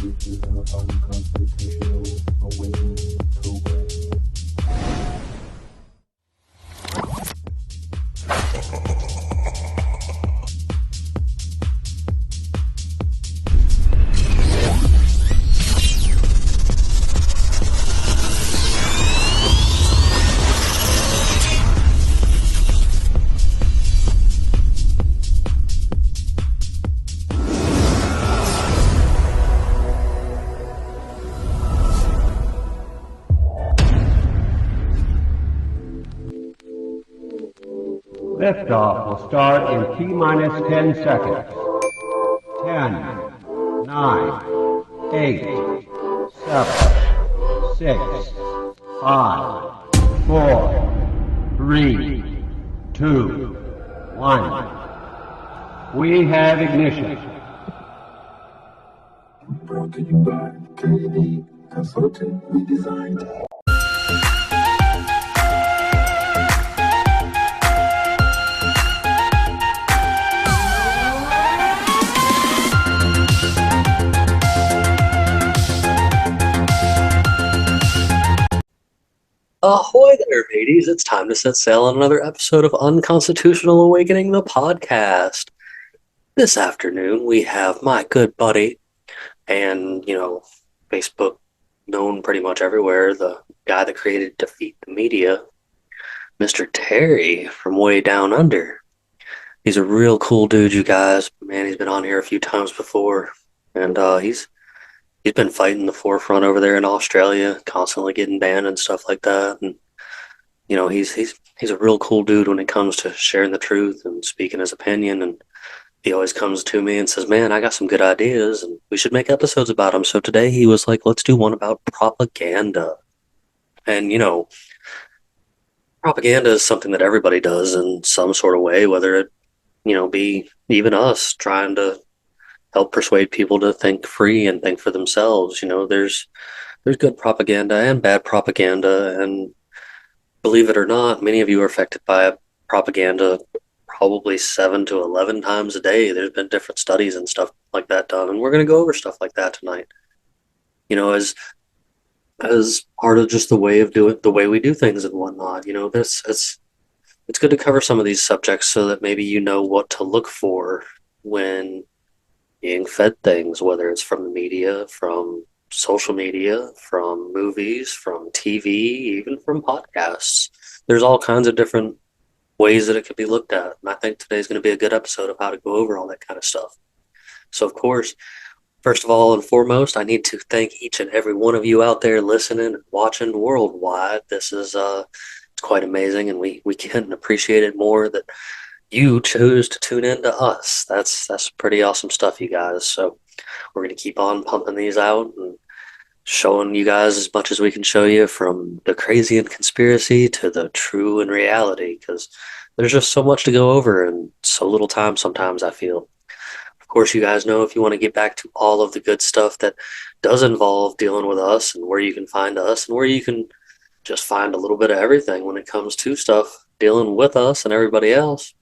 This is our Unconstitutional Awakening program. Liftoff will start in T-minus 10 seconds. 10, 9, 8, 7, 6, 5, 4, 3, 2, 1. We have ignition. Brought to you by KD Consulting Redesigned. Ahoy there, mateys. It's time to set sail on another episode of Unconstitutional Awakening, the podcast. This afternoon, we have my good buddy and, Facebook known pretty much everywhere, the guy that created Defeat the Media, Mr. Terry from Way Down Under. He's a real cool dude, you guys. Man, he's been on here a few times before, and he's been fighting the forefront over there in Australia, constantly getting banned and stuff like that. And he's a real cool dude when it comes to sharing the truth and speaking his opinion. And he always comes to me and says, "Man, I got some good ideas, and we should make episodes about them." So today he was like, "Let's do one about propaganda." And propaganda is something that everybody does in some sort of way, whether it be even us trying to help persuade people to think free and think for themselves. There's good propaganda and bad propaganda, and believe it or not, many of you are affected by propaganda probably 7 to 11 times a day. There's been different studies and stuff like that done, and we're going to go over stuff like that tonight. As part of just the way we do things and whatnot. It's good to cover some of these subjects so that maybe you know what to look for when being fed things, whether it's from the media, from social media, from movies, from TV, even from podcasts. There's all kinds of different ways that it could be looked at. And I think today's going to be a good episode of how to go over all that kind of stuff. So, of course, first of all and foremost, I need to thank each and every one of you out there listening and watching worldwide. This is it's quite amazing, and we can't appreciate it more that you chose to tune in to us. That's pretty awesome stuff, you guys. So we're going to keep on pumping these out and showing you guys as much as we can show you, from the crazy and conspiracy to the true and reality, because there's just so much to go over and so little time sometimes, I feel. Of course, you guys know, if you want to get back to all of the good stuff that does involve dealing with us, and where you can find us, and where you can just find a little bit of everything when it comes to stuff dealing with us and everybody else,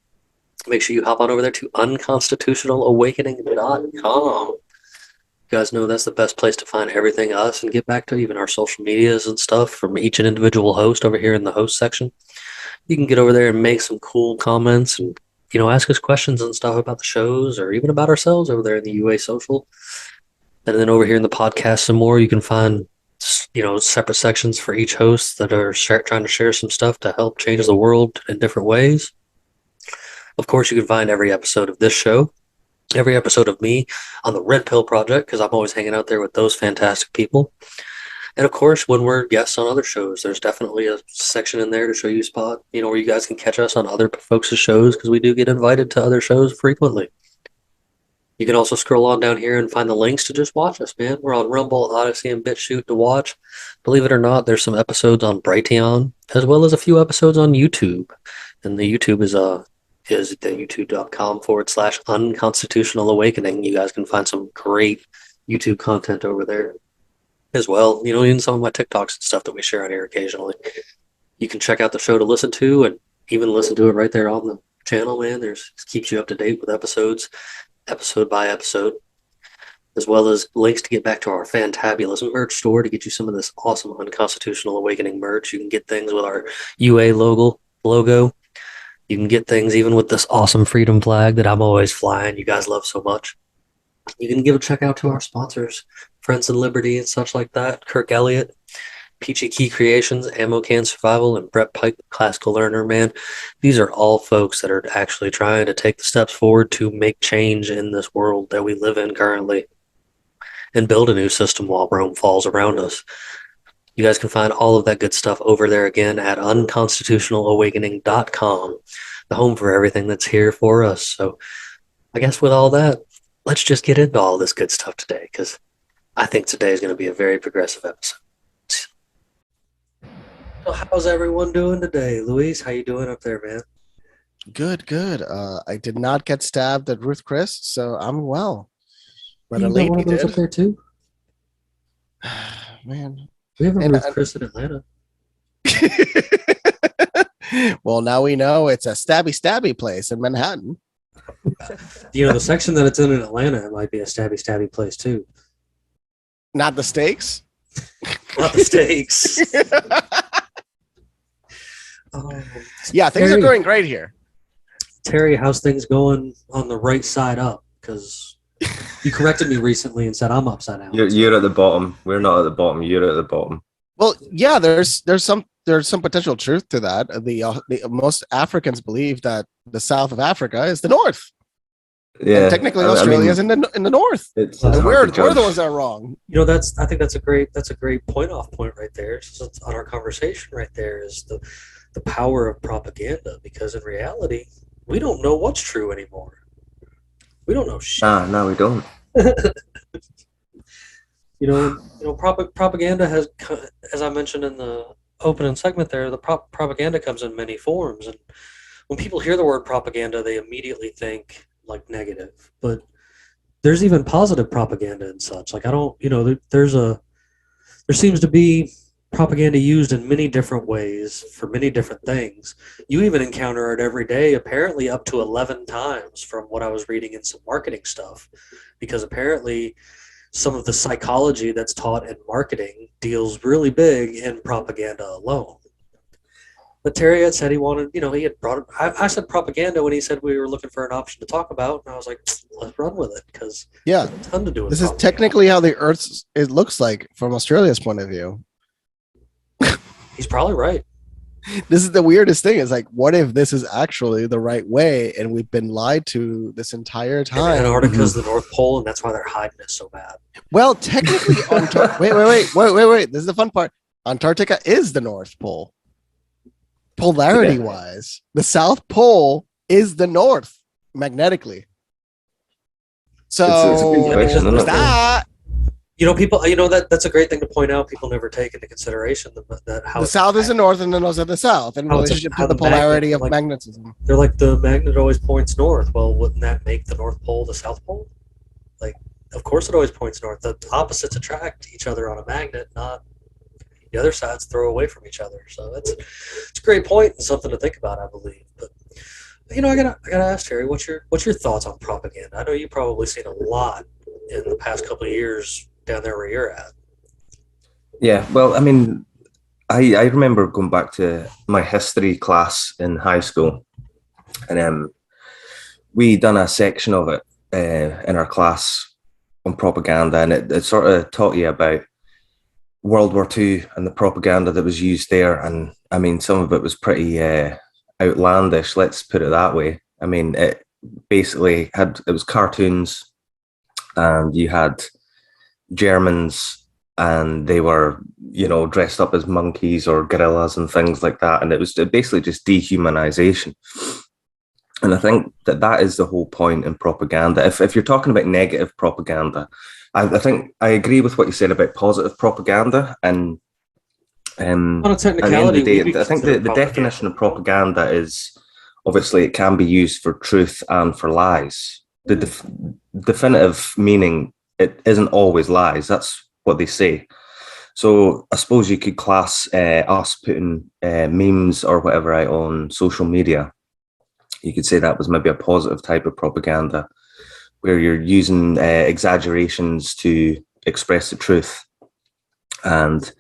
make sure you hop on over there to unconstitutionalawakening.com. You guys know that's the best place to find everything us, and get back to even our social medias and stuff from each and individual host over here in the host section. You can get over there and make some cool comments and, ask us questions and stuff about the shows, or even about ourselves over there in the UA social. And then over here in the podcast some more, you can find, separate sections for each host that are trying to share some stuff to help change the world in different ways. Of course, you can find every episode of this show, every episode of me, on the Red Pill Project, because I'm always hanging out there with those fantastic people. And of course, when we're guests on other shows, there's definitely a section in there to show you a spot, where you guys can catch us on other folks' shows, because we do get invited to other shows frequently. You can also scroll on down here and find the links to just watch us, man. We're on Rumble, Odyssey, and BitChute to watch. Believe it or not, there's some episodes on Brighteon, as well as a few episodes on YouTube. And the YouTube is the youtube.com/unconstitutional awakening. You guys can find some great YouTube content over there as well. Even some of my TikToks and stuff that we share on here occasionally. You can check out the show to listen to, and even listen to it right there on the channel, man. It keeps you up to date with episodes, episode by episode. as well as links to get back to our fantabulous merch store to get you some of this awesome Unconstitutional Awakening merch. You can get things with our UA logo. You can get things even with this awesome freedom flag that I'm always flying. You guys love so much. You can give a check out to our sponsors, Friends and Liberty and such like that. Kirk Elliott, Peachy Key Creations, Ammo Can Survival, and Brett Pike, Classical Learner, man. These are all folks that are actually trying to take the steps forward to make change in this world that we live in currently and build a new system while Rome falls around us. You guys can find all of that good stuff over there again at unconstitutionalawakening.com, the home for everything that's here for us. So I guess with all that, let's just get into all this good stuff today, because I think today is going to be a very progressive episode. So how's everyone doing today? Luis, how you doing up there, man? Good. I did not get stabbed at Ruth Chris, so I'm well. But you a got lady one of those did. up there too? Man. We have a Ruth Chris in Atlanta. Well, now we know it's a stabby place in Manhattan. The section that it's in Atlanta, it might be a stabby place too. Not the steaks? Not the steaks. Yeah, things are going great here. Terry, how's things going on the right side up? Because you corrected me recently and said I'm upside down. You're at the bottom. We're not at the bottom. You're at the bottom. Well, yeah, there's some potential truth to that. The most Africans believe that the south of Africa is the north. Yeah, and technically Australia is in the north. And we're the ones that are wrong. I think that's a great point right there. So on our conversation right there is the power of propaganda, because in reality we don't know what's true anymore. We don't know shit. No, we don't. Propaganda has, as I mentioned in the opening segment there, the propaganda comes in many forms, and when people hear the word propaganda, they immediately think like negative, but there's even positive propaganda and such. Like there seems to be propaganda used in many different ways for many different things. You even encounter it every day, apparently up to 11 times from what I was reading in some marketing stuff, because apparently some of the psychology that's taught in marketing deals really big in propaganda alone. But Terry had said he wanted, he had brought it. I said propaganda when he said we were looking for an option to talk about, and I was like, let's run with it, because yeah, there's a ton to do with this propaganda. Is technically how the Earth looks like from Australia's point of view. He's probably right. This is the weirdest thing. Is like, what if this is actually the right way, and we've been lied to this entire time? And Antarctica's the North Pole, and that's why they're hiding it so bad. Well, technically, wait. This is the fun part. Antarctica is the North Pole. Polarity-wise, the South Pole is the North magnetically. So it's a good question, isn't it? that that's a great thing to point out. People never take into consideration that how the South is the North and the North is the South in relationship to the polarity of magnetism. They're like, the magnet always points north. Well, wouldn't that make the North Pole the South Pole? Like, of course it always points north. The opposites attract each other on a magnet, not the other sides throw away from each other. So it's a great point and something to think about, I believe. But I gotta ask Terry, what's your thoughts on propaganda? I know you've probably seen a lot in the past couple of years down there where you're at. Yeah, well, I mean, I remember going back to my history class in high school, and we done a section of it in our class on propaganda, and it sort of taught you about World War II and the propaganda that was used there. And I mean, some of it was pretty outlandish, let's put it that way. I mean, it basically it was cartoons, and you had Germans, and they were, dressed up as monkeys or gorillas and things like that. And it was basically just dehumanization. And I think that is the whole point in propaganda. If you're talking about negative propaganda, I think I agree with what you said about positive propaganda. And on a technicality, at the end of the day, I think the definition of propaganda is, obviously, it can be used for truth and for lies. The definitive meaning, it isn't always lies. That's what they say. So I suppose you could class us putting memes or whatever out on social media. You could say that was maybe a positive type of propaganda. where you're using exaggerations to express the truth. And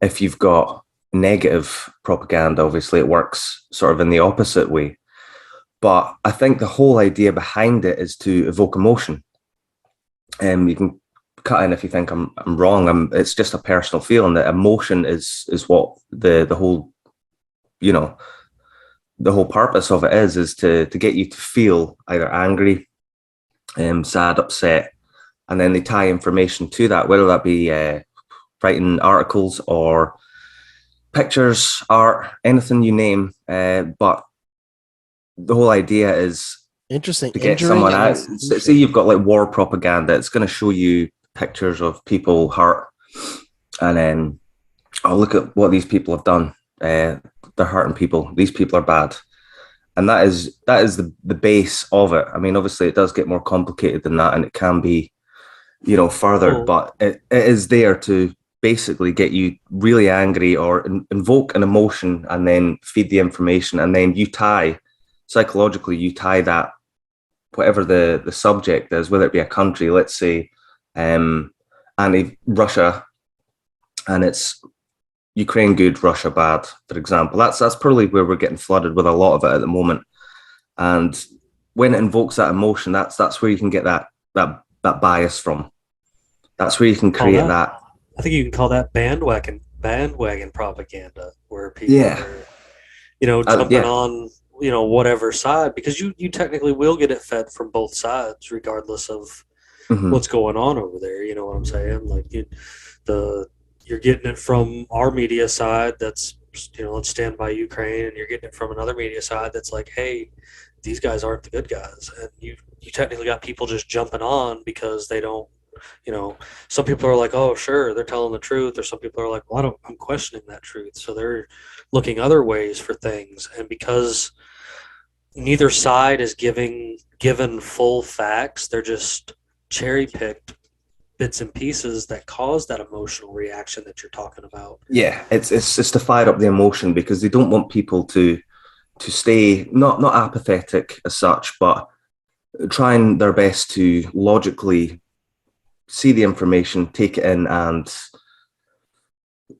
if you've got negative propaganda, obviously it works sort of in the opposite way. But I think the whole idea behind it is to evoke emotion. And you can cut in if you think I'm wrong. It's just a personal feeling that emotion is what the whole, you know, the whole purpose of it is to get you to feel either angry, sad, upset, and then they tie information to that, whether that be writing articles or pictures, art, anything you name. But the whole idea is Interesting. to get someone out. Say you've got like war propaganda, it's going to show you pictures of people hurt, and then look at what these people have done. They're hurting people. These people are bad, and that is the base of it. I mean, obviously, it does get more complicated than that, and it can be, further. But it is there to basically get you really angry or invoke an emotion, and then feed the information, and then you tie psychologically that, whatever the subject is, whether it be a country, let's say, anti-Russia, and it's Ukraine good, Russia bad, for example. That's probably where we're getting flooded with a lot of it at the moment. And when it invokes that emotion, that's where you can get that bias from. That's where you can create that. I think you can call that bandwagon propaganda, where people are, jumping on, whatever side, because you technically will get it fed from both sides, regardless of what's going on over there. You know what I'm saying? Like you're getting it from our media side that's, let's stand by Ukraine, and you're getting it from another media side that's like, hey, these guys aren't the good guys. And you technically got people just jumping on because they don't, some people are like, oh, sure, they're telling the truth. Or some people are like, well, I'm questioning that truth. So they're looking other ways for things. And because neither side is given full facts, they're just cherry-picked bits and pieces that cause that emotional reaction that you're talking about. Yeah, it's to fire up the emotion, because they don't want people to stay not apathetic as such, but trying their best to logically see the information, take it in, and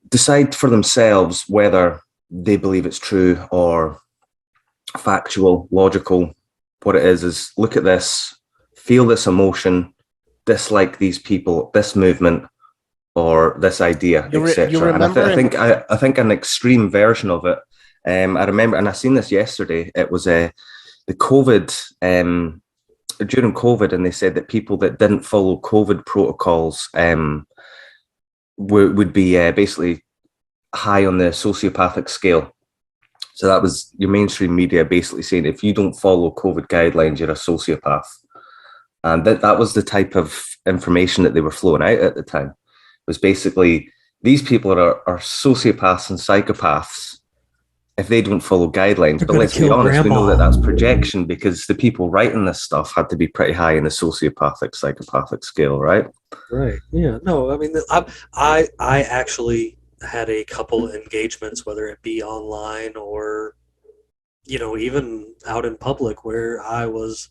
decide for themselves whether they believe it's true or factual, logical. What it is look at this, feel this emotion, dislike these people, this movement, or this idea, etc. And I think an extreme version of it. I remember, and I seen this yesterday. It was the COVID during COVID, and they said that people that didn't follow COVID protocols would be basically high on the sociopathic scale. So that was your mainstream media basically saying, if you don't follow COVID guidelines, you're a sociopath. And that was the type of information that they were flowing out at the time. It was basically, these people are sociopaths and psychopaths if they don't follow guidelines. But let's be honest, we know that that's projection, because the people writing this stuff had to be pretty high in the sociopathic, psychopathic scale, right? Right. Yeah. No, I mean, I actually had a couple engagements, whether it be online or, even out in public, where I was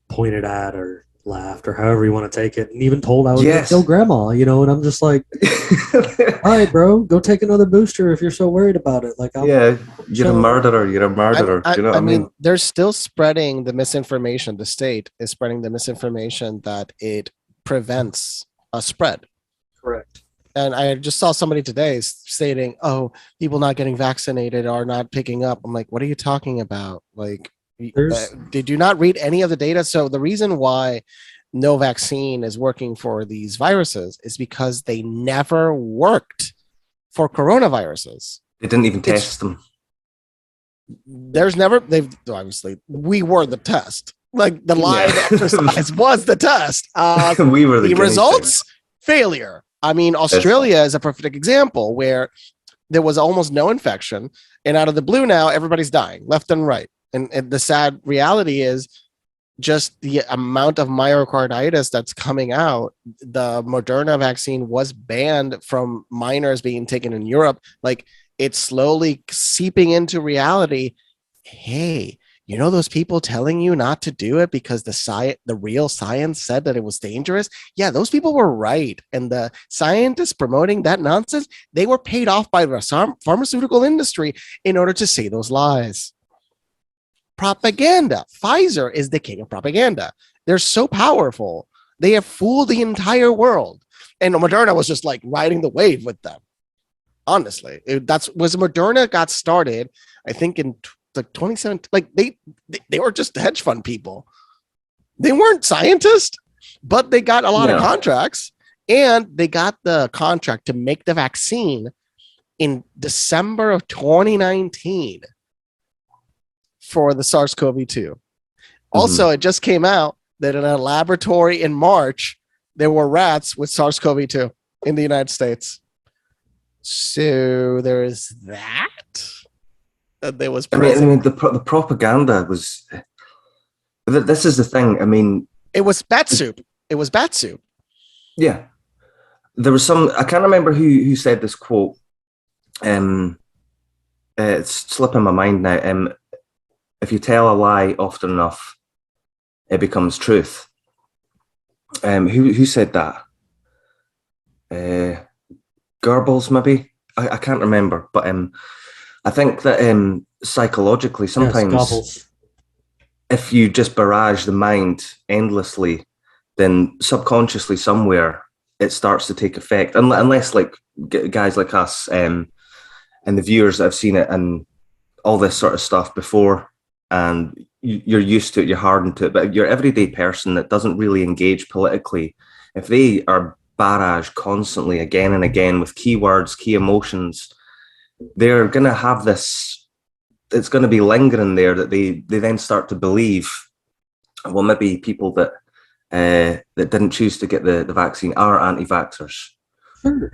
pointed at or laughed or however you want to take it, and even told I was going to kill grandma, and I'm just like, all right, bro, go take another booster if you're so worried about it. Like, you're a murderer. I mean, they're still spreading the misinformation. The state is spreading the misinformation that it prevents a spread. Correct. And I just saw somebody today stating, oh, people not getting vaccinated are not picking up. I'm like, what are you talking about? Like, did you not read any of the data? So the reason why no vaccine is working for these viruses is because they never worked for coronaviruses. They didn't even test them. We were the test. Like, the live exercise was the test. We were the results, failure. I mean, Australia is a perfect example where there was almost no infection, and out of the blue now, everybody's dying left and right. And the sad reality is just the amount of myocarditis that's coming out. The Moderna vaccine was banned from minors being taken in Europe. Like, it's slowly seeping into reality. Hey, you know, those people telling you not to do it because the real science said that it was dangerous. Yeah, those people were right. And the scientists promoting that nonsense, they were paid off by the pharmaceutical industry in order to say those lies. Propaganda. Pfizer is the king of propaganda. They're so powerful. They have fooled the entire world. And Moderna was just like riding the wave with them. Honestly, Moderna got started, I think, in like 2017. Like they were just hedge fund people. They weren't scientists, but they got a lot of contracts, and they got the contract to make the vaccine in December of 2019 for the SARS-CoV-2. Also, it just came out that in a laboratory in March, there were rats with SARS-CoV-2 in the United States. So there is that. There was. I mean, the propaganda was. This is the thing. I mean, it was bat soup. It was bat soup. Yeah, there was some. I can't remember who said this quote. It's slipping my mind now. If you tell a lie often enough, it becomes truth. Who said that? Goebbels, maybe. I can't remember, but I think that psychologically, sometimes if you just barrage the mind endlessly, then subconsciously somewhere it starts to take effect. Unless like guys like us and the viewers that have seen it and all this sort of stuff before, and you're used to it, you're hardened to it. But your everyday person that doesn't really engage politically, if they are barraged constantly again and again with keywords, key emotions, they're going to have this, it's going to be lingering there that they then start to believe, well, maybe people that didn't choose to get the vaccine are anti-vaxxers. Sure.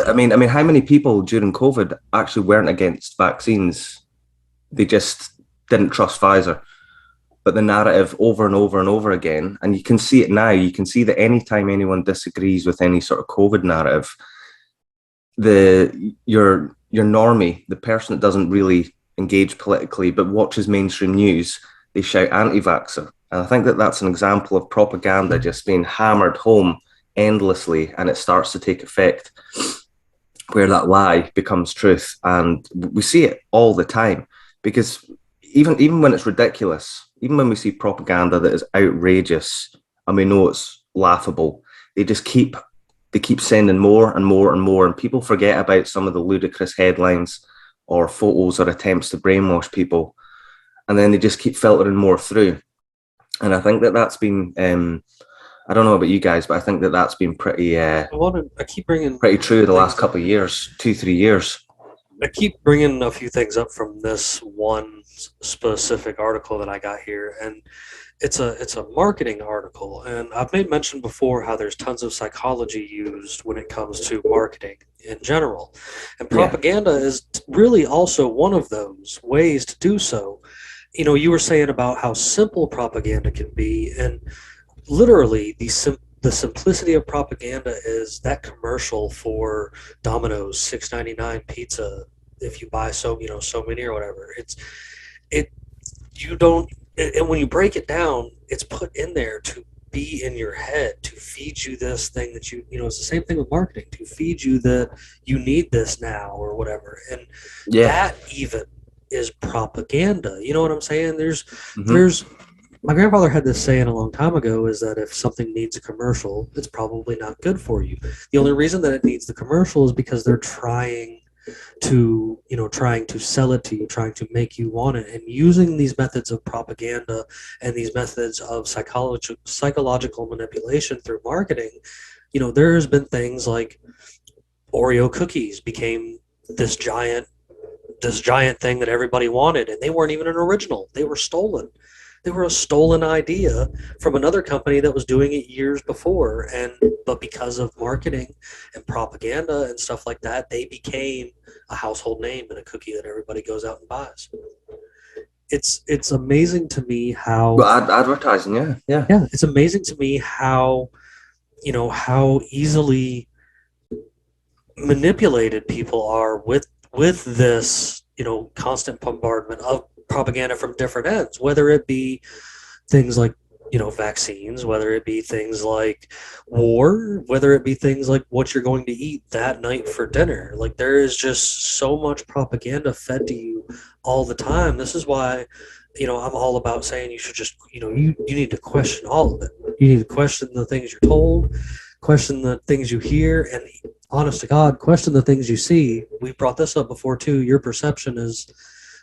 I mean, how many people during COVID actually weren't against vaccines? They just didn't trust Pfizer. But the narrative over and over and over again, and you can see it now, you can see that anytime anyone disagrees with any sort of COVID narrative, your normie, the person that doesn't really engage politically but watches mainstream news, they shout anti-vaxxer. And I think that that's an example of propaganda just being hammered home endlessly, and it starts to take effect where that lie becomes truth. And we see it all the time, because even when it's ridiculous, even when we see propaganda that is outrageous and we know it's laughable, they keep sending more and more and more, and people forget about some of the ludicrous headlines or photos or attempts to brainwash people, and then they just keep filtering more through. And I think that that's been, I don't know about you guys, but I think that that's been pretty pretty true the last couple of years, 2-3 years. I keep bringing a few things up from this one specific article that I got here, and it's a marketing article. And I've made mention before how there's tons of psychology used when it comes to marketing in general, and propaganda is really also one of those ways to do so. You know, you were saying about how simple propaganda can be, and literally the simplicity of propaganda is that commercial for Domino's $6.99 pizza if you buy so many or whatever. And when you break it down, it's put in there to be in your head, to feed you this thing that it's the same thing with marketing, to feed you that you need this now or whatever. And that even is propaganda. You know what I'm saying? There's my grandfather had this saying a long time ago, is that if something needs a commercial, it's probably not good for you. The only reason that it needs the commercial is because they're trying to sell it to you, trying to make you want it. And using these methods of propaganda and these methods of psychological manipulation through marketing, there's been things like Oreo cookies became this giant thing that everybody wanted, and they weren't even an original. They were stolen. They were a stolen idea from another company that was doing it years before, but because of marketing and propaganda and stuff like that, they became a household name and a cookie that everybody goes out and buys. It's amazing to me how advertising, yeah. It's amazing to me how easily manipulated people are with this constant bombardment of propaganda from different ends, whether it be things like, vaccines, whether it be things like war, whether it be things like what you're going to eat that night for dinner. Like, there is just so much propaganda fed to you all the time. This is why, I'm all about saying you should just, you need to question all of it. You need to question the things you're told, question the things you hear, and honest to God, question the things you see. We brought this up before too. Your perception is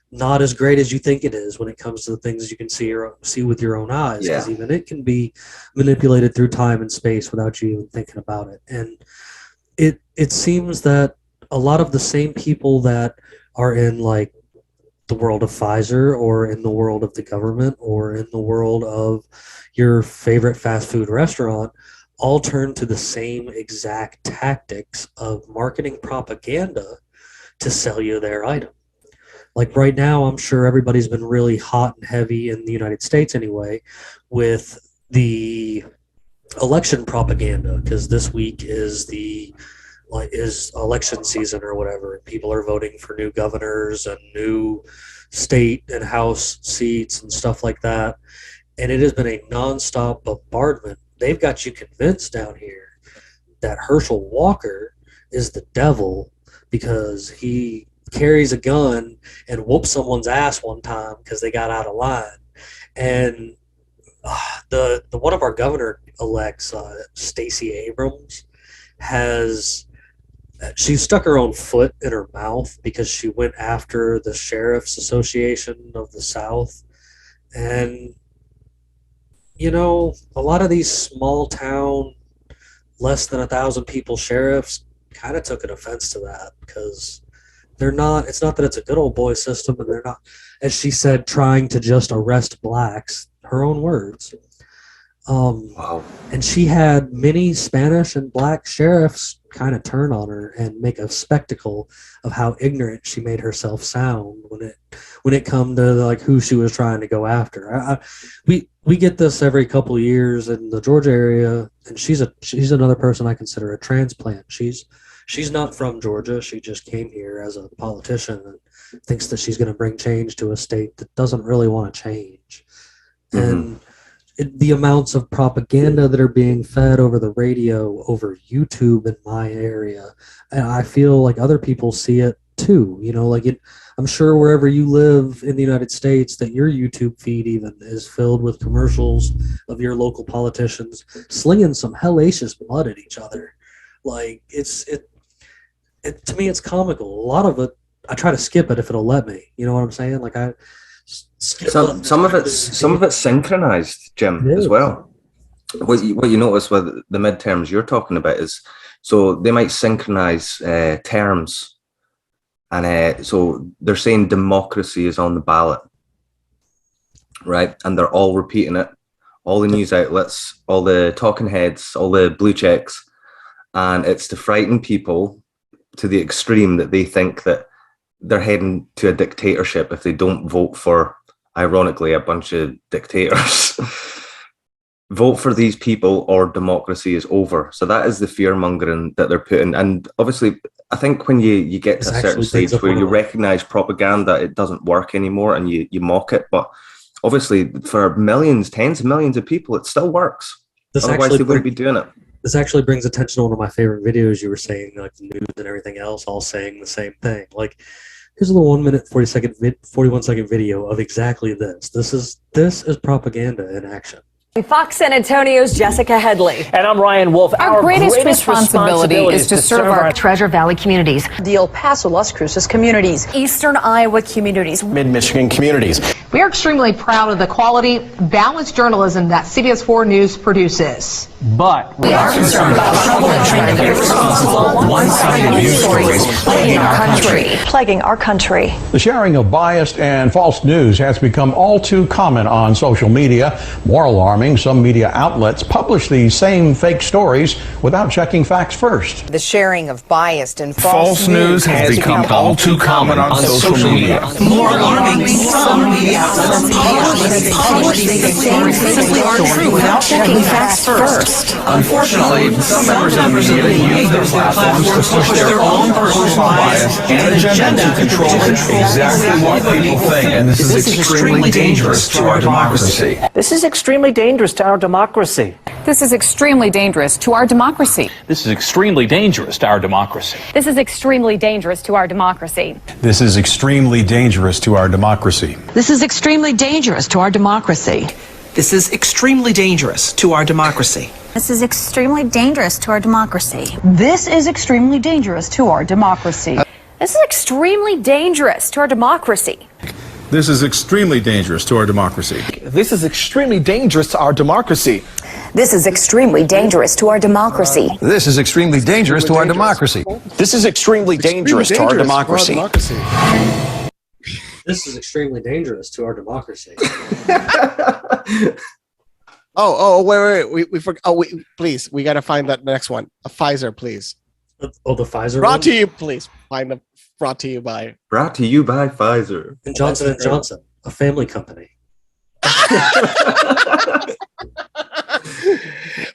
not as great as you think it is when it comes to the things you can see with your own eyes, because even it can be manipulated through time and space without you even thinking about it. And it seems that a lot of the same people that are in like the world of Pfizer, or in the world of the government, or in the world of your favorite fast food restaurant, all turn to the same exact tactics of marketing propaganda to sell you their item. Like right now, I'm sure everybody's been really hot and heavy in the United States anyway with the election propaganda, because this week is election season or whatever. People are voting for new governors and new state and house seats and stuff like that. And it has been a nonstop bombardment. They've got you convinced down here that Herschel Walker is the devil because he carries a gun and whoops someone's ass one time because they got out of line. And the one of our governor elects, Stacey Abrams, she stuck her own foot in her mouth because she went after the Sheriff's Association of the South. And a lot of these small town, less than 1,000 people sheriffs kind of took an offense to that, because it's not that it's a good old boy system, and they're not, as she said, trying to just arrest blacks, her own words. Wow. And she had many Spanish and black sheriffs kind of turn on her and make a spectacle of how ignorant she made herself sound when it come to like who she was trying to go after. We get this every couple of years in the Georgia area, and she's another person I consider a transplant. She's not from Georgia. She just came here as a politician and thinks that she's going to bring change to a state that doesn't really want to change. Mm-hmm. And the amounts of propaganda that are being fed over the radio, over YouTube in my area, and I feel like other people see it too. I'm sure wherever you live in the United States, that your YouTube feed even is filled with commercials of your local politicians slinging some hellacious blood at each other. Like to me, it's comical. A lot of it, I try to skip it if it'll let me. You know what I'm saying? Like I skip some of it's synchronized, Jim, as well. What you notice with the midterms you're talking about is, so they might synchronize terms, and so they're saying democracy is on the ballot, right? And they're all repeating it, all the news outlets, all the talking heads, all the blue checks, and it's to frighten people to the extreme that they think that they're heading to a dictatorship if they don't vote for, ironically, a bunch of dictators. Vote for these people or democracy is over. So that is the fear mongering that they're putting. And obviously, I think when you get to a certain stage where you recognize propaganda, it doesn't work anymore and you mock it. But obviously, for millions, tens of millions of people, it still works. Otherwise, they wouldn't be doing it. This actually brings attention to one of my favorite videos you were saying, like the news and everything else, all saying the same thing. Like, here's a little 1 minute, 41 second video of exactly this. This is propaganda in action. Fox San Antonio's Jessica Headley. And I'm Ryan Wolf. Our greatest responsibility is to serve our Treasure Valley communities, the El Paso, Las Cruces communities, Eastern Iowa communities, Mid-Michigan communities. We are extremely proud of the quality, balanced journalism that CBS 4 News produces. But we are concerned about trouble and trying to be responsible, one-sided news stories plaguing our country. The sharing of biased and false news has become all too common on social media. More alarming, some media outlets publish these same fake stories without checking facts first. The sharing of biased and false news has become all too common on social media. More alarming, some media outlets publish the same fake stories without checking facts first. dangerous. Unfortunately, some members of the media use their platforms to push their own personal bias and agenda to control exactly what people think, and this is extremely dangerous to our democracy. This is extremely dangerous to our democracy. This is extremely dangerous to our democracy. This is extremely dangerous to our democracy. This is extremely dangerous to our democracy. This is extremely dangerous to our democracy. This is extremely dangerous to our democracy. This is extremely dangerous to our democracy. This is extremely dangerous to our democracy. This is extremely dangerous to our democracy. This is extremely dangerous to our democracy. This is extremely dangerous to our democracy. This is extremely dangerous to our democracy. This is extremely dangerous to our democracy. This is extremely dangerous to our democracy. This is extremely dangerous to our democracy. This is extremely dangerous to our democracy. Wait. We forgot. Please, we got to find that next one. A Pfizer, please. Oh, the Pfizer Brought one? to you, please. Brought to you by Pfizer. And Johnson & Johnson, a family company.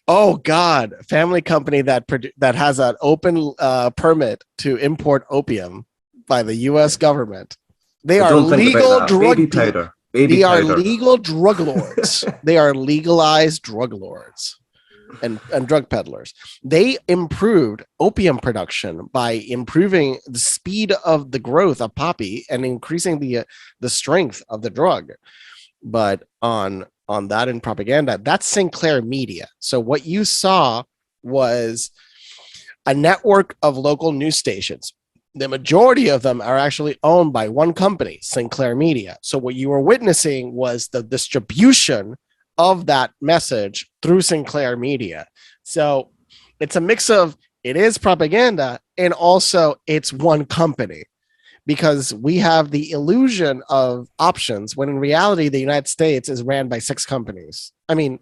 Oh God, family company that has an open permit to import opium by the U.S. government. They are legal drug powder. They are legal drug lords. They are legalized drug lords and drug peddlers. They improved opium production by improving the speed of the growth of poppy and increasing the strength of the drug. But on that in propaganda, that's Sinclair Media. So what you saw was a network of local news stations. The majority of them are actually owned by one company, Sinclair Media. So what you were witnessing was the distribution of that message through Sinclair Media. So it's a mix of, it is propaganda and also it's one company, because we have the illusion of options when in reality, the United States is ran by 6 companies. I mean,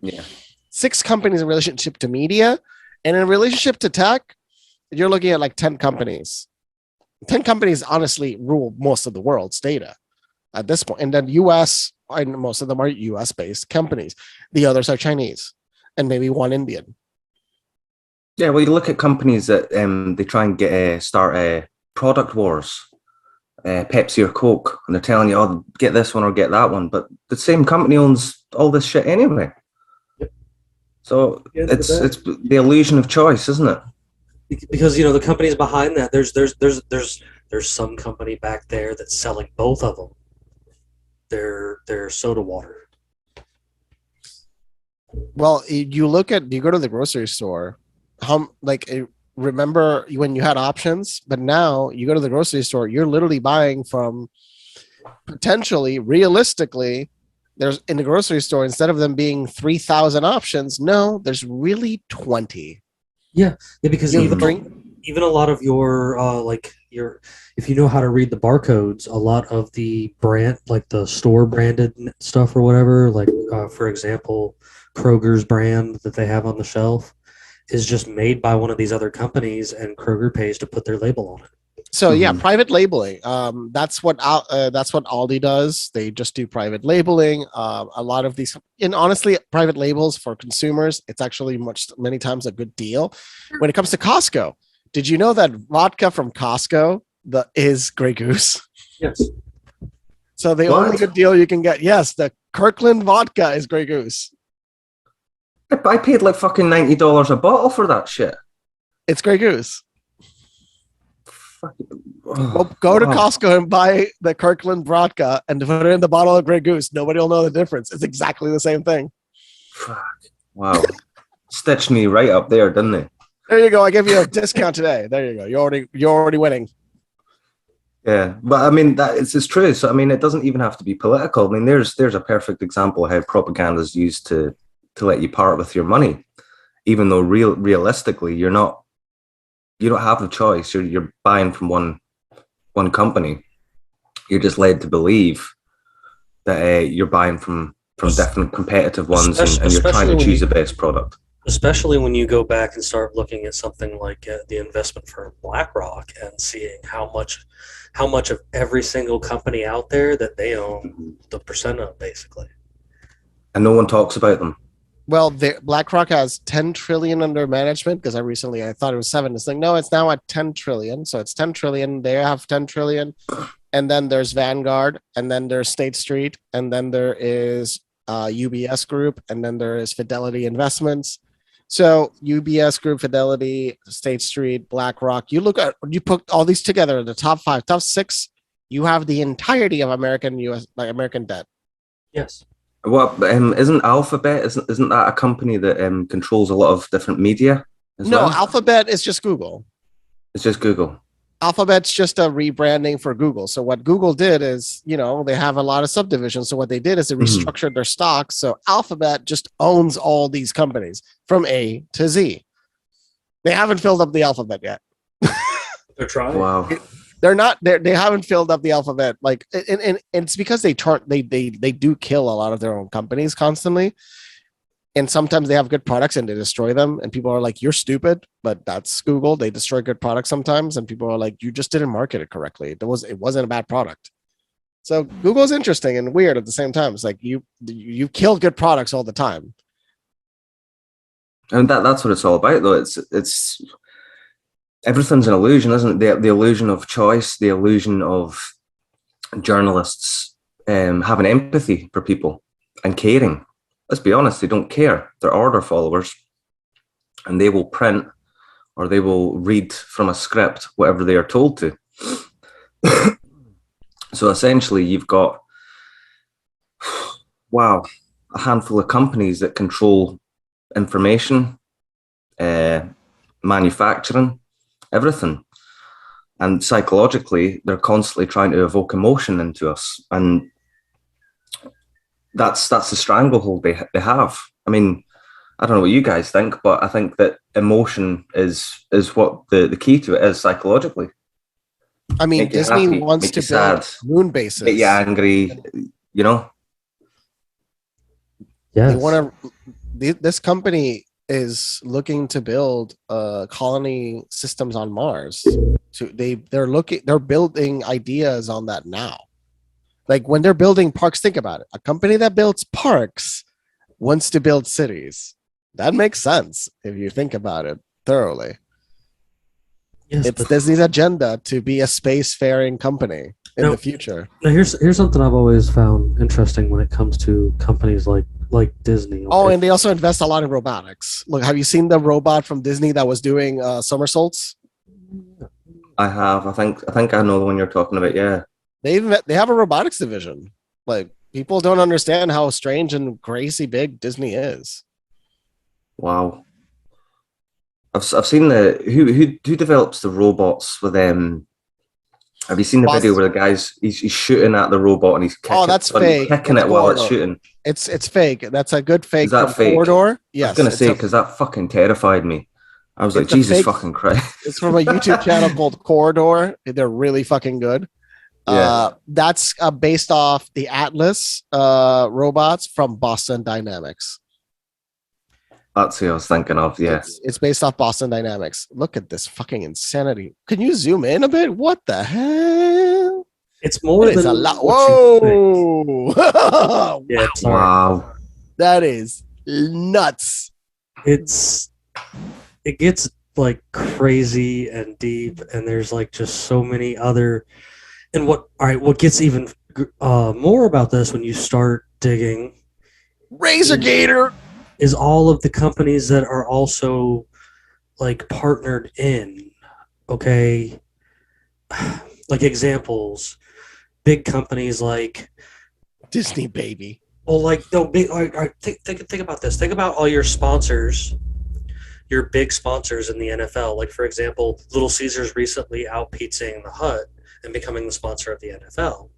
6 companies in relationship to media, and in relationship to tech, you're looking at like 10 companies. 10 companies honestly rule most of the world's data at this point. And then US, and most of them are US based companies. The others are Chinese and maybe one Indian. Yeah, well, you look at companies that they try and start product wars, Pepsi or Coke, and they're telling you, oh, get this one or get that one. But the same company owns all this shit anyway. So it's the illusion of choice, isn't it? Because the companies behind that, there's some company back there that's selling both of them. They're soda water. Well, you go to the grocery store, remember when you had options, but now you go to the grocery store, you're literally buying from potentially, realistically, there's in the grocery store, instead of them being 3,000 options, no, there's really 20. Yeah, because even a lot of your if you know how to read the barcodes, a lot of the brand, like the store branded stuff or whatever, like for example, Kroger's brand that they have on the shelf is just made by one of these other companies, and Kroger pays to put their label on it. So private labeling. That's what Aldi does. They just do private labeling. A lot of these, and honestly, private labels for consumers, it's actually many times a good deal. When it comes to Costco, did you know that vodka from Costco is Grey Goose? Yes. So the only good deal you can get, yes, the Kirkland vodka is Grey Goose. I paid like fucking $90 a bottle for that shit. It's Grey Goose. Go to Costco and buy the Kirkland vodka and put it in the bottle of Grey Goose. Nobody will know the difference. It's exactly the same thing. Fuck. Wow. Stitched me right up there, didn't they? There you go. I give you a discount today. There you go. You're already winning. Yeah, but I mean it's true. So I mean, it doesn't even have to be political. I mean, there's a perfect example of how propaganda is used to let you part with your money, even though realistically you don't have the choice. You're buying from one company. You're just led to believe that you're buying from different competitive ones, and you're trying to choose the best product. Especially when you go back and start looking at something like the investment firm BlackRock and seeing how much of every single company out there that they own the percent of, basically. And no one talks about them. Well, BlackRock has 10 trillion under management because I thought it was 7. It's like, no, it's now at 10 trillion. So it's 10 trillion. They have 10 trillion. And then there's Vanguard, and then there's State Street, and then there is UBS Group, and then there is Fidelity Investments. So UBS Group, Fidelity, State Street, BlackRock. You put all these together, the top 5, top 6. You have the entirety of American debt. Yes. What isn't Alphabet? Isn't that a company that controls a lot of different media? No, Alphabet is just Google. It's just Google. Alphabet's just a rebranding for Google. So what Google did is, they have a lot of subdivisions. So what they did is they restructured their stocks. So Alphabet just owns all these companies from A to Z. They haven't filled up the alphabet yet. They're trying. Wow. They haven't filled up the alphabet. Like, and it's because they do kill a lot of their own companies constantly. And sometimes they have good products and they destroy them. And people are like, you're stupid, but that's Google. They destroy good products sometimes. And people are like, you just didn't market it correctly. It wasn't a bad product. So Google's interesting and weird at the same time. It's like you kill good products all the time. And that's what it's all about, though. It's everything's an illusion, isn't it? The illusion of choice, the illusion of journalists having empathy for people and caring. Let's be honest, they don't care. They're order followers, and they will print or they will read from a script whatever they are told to. So essentially, you've got, a handful of companies that control information, manufacturing, everything. And psychologically, they're constantly trying to evoke emotion into us. And that's the stranglehold they have. I mean, I don't know what you guys think, but I think that emotion is what the key to it is psychologically. I mean, Disney happy, wants to build moon bases. Make you angry, Yes. They want to. This company is looking to build colony systems on Mars. They're building ideas on that now. Like when they're building parks, think about it. A company that builds parks wants to build cities. That makes sense if you think about it thoroughly. Yes, it's Disney's agenda to be a spacefaring company in the future. Now here's something I've always found interesting when it comes to companies like Disney. Oh, and they also invest a lot in robotics. Look, have you seen the robot from Disney that was doing somersaults? I have. I think I know the one you're talking about. Yeah. They have a robotics division. Like, people don't understand how strange and crazy big Disney is. Wow. I've seen who develops the robots with them. Have you seen the video where the guy's he's shooting at the robot and he's kicking it while it's shooting? It's fake. That's a good fake. Is that fake? Corridor? Yes. I was gonna say because that fucking terrified me. I was like, Jesus fucking Christ. It's from a YouTube channel called Corridor. They're really fucking good. Yeah. That's based off the Atlas robots from Boston Dynamics. That's who I was thinking of. Yeah. It's based off Boston Dynamics. Look at this fucking insanity. Can you zoom in a bit? What the hell? It's more than a lot. Whoa. Yeah, wow. That is nuts. It gets like crazy and deep, and there's like just so many other. And what gets even more about this when you start digging, RazorGator, is all of the companies that are also like partnered in. Okay, like examples, big companies like Disney, baby. Well, like no big. Think about this. Think about all your sponsors. Your big sponsors in the NFL, like for example, Little Caesars recently out-pizzaing the Hut and becoming the sponsor of the NFL.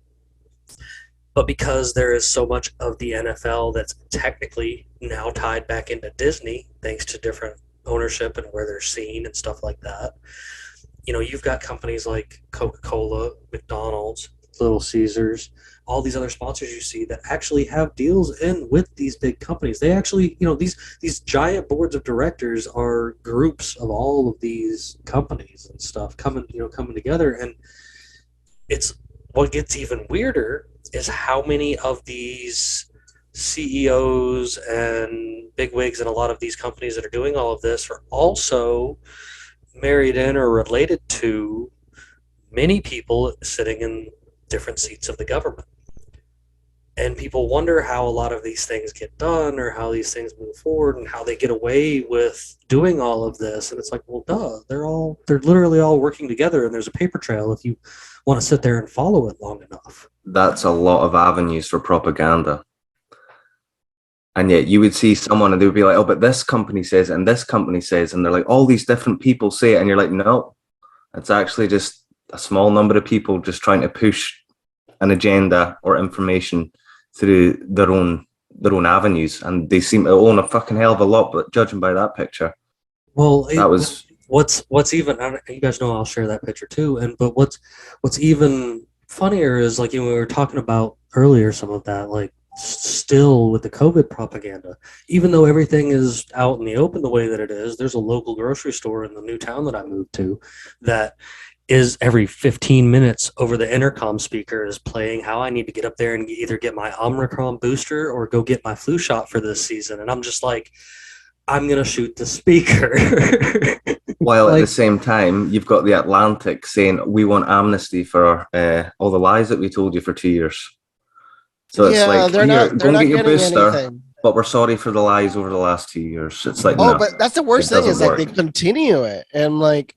But because there is so much of the NFL that's technically now tied back into Disney, thanks to different ownership and where they're seen and stuff like that, you've got companies like Coca-Cola, McDonald's, Little Caesars, all these other sponsors you see that actually have deals in with these big companies. They actually, these giant boards of directors are groups of all of these companies and stuff coming together. And it's what gets even weirder is how many of these CEOs and bigwigs in a lot of these companies that are doing all of this are also married in or related to many people sitting in different seats of the government. And people wonder how a lot of these things get done or how these things move forward and how they get away with doing all of this. And it's like, well, duh, they're literally all working together, and there's a paper trail if you want to sit there and follow it long enough. That's a lot of avenues for propaganda. And yet you would see someone and they would be like, oh, but this company says, and this company says, and they're like, all these different people say it. And you're like, no, it's actually just a small number of people just trying to push an agenda or information through their own avenues. And they seem to own a fucking hell of a lot, but judging by that picture. Well, that was what's even, you guys know I'll share that picture too. But what's even funnier is, like, we were talking about earlier, some of that, like, still with the COVID propaganda, even though everything is out in the open the way that it is, there's a local grocery store in the new town that I moved to that is every 15 minutes over the intercom speaker is playing how I need to get up there and either get my Omicron booster or go get my flu shot for this season. And I'm just like, I'm going to shoot the speaker. While at the same time, you've got the Atlantic saying, we want amnesty for all the lies that we told you for 2 years. So it's they're go and get your booster, anything. but we're sorry for the lies over the last 2 years. It's like, oh, no, but that's the worst thing is like they continue it. And like,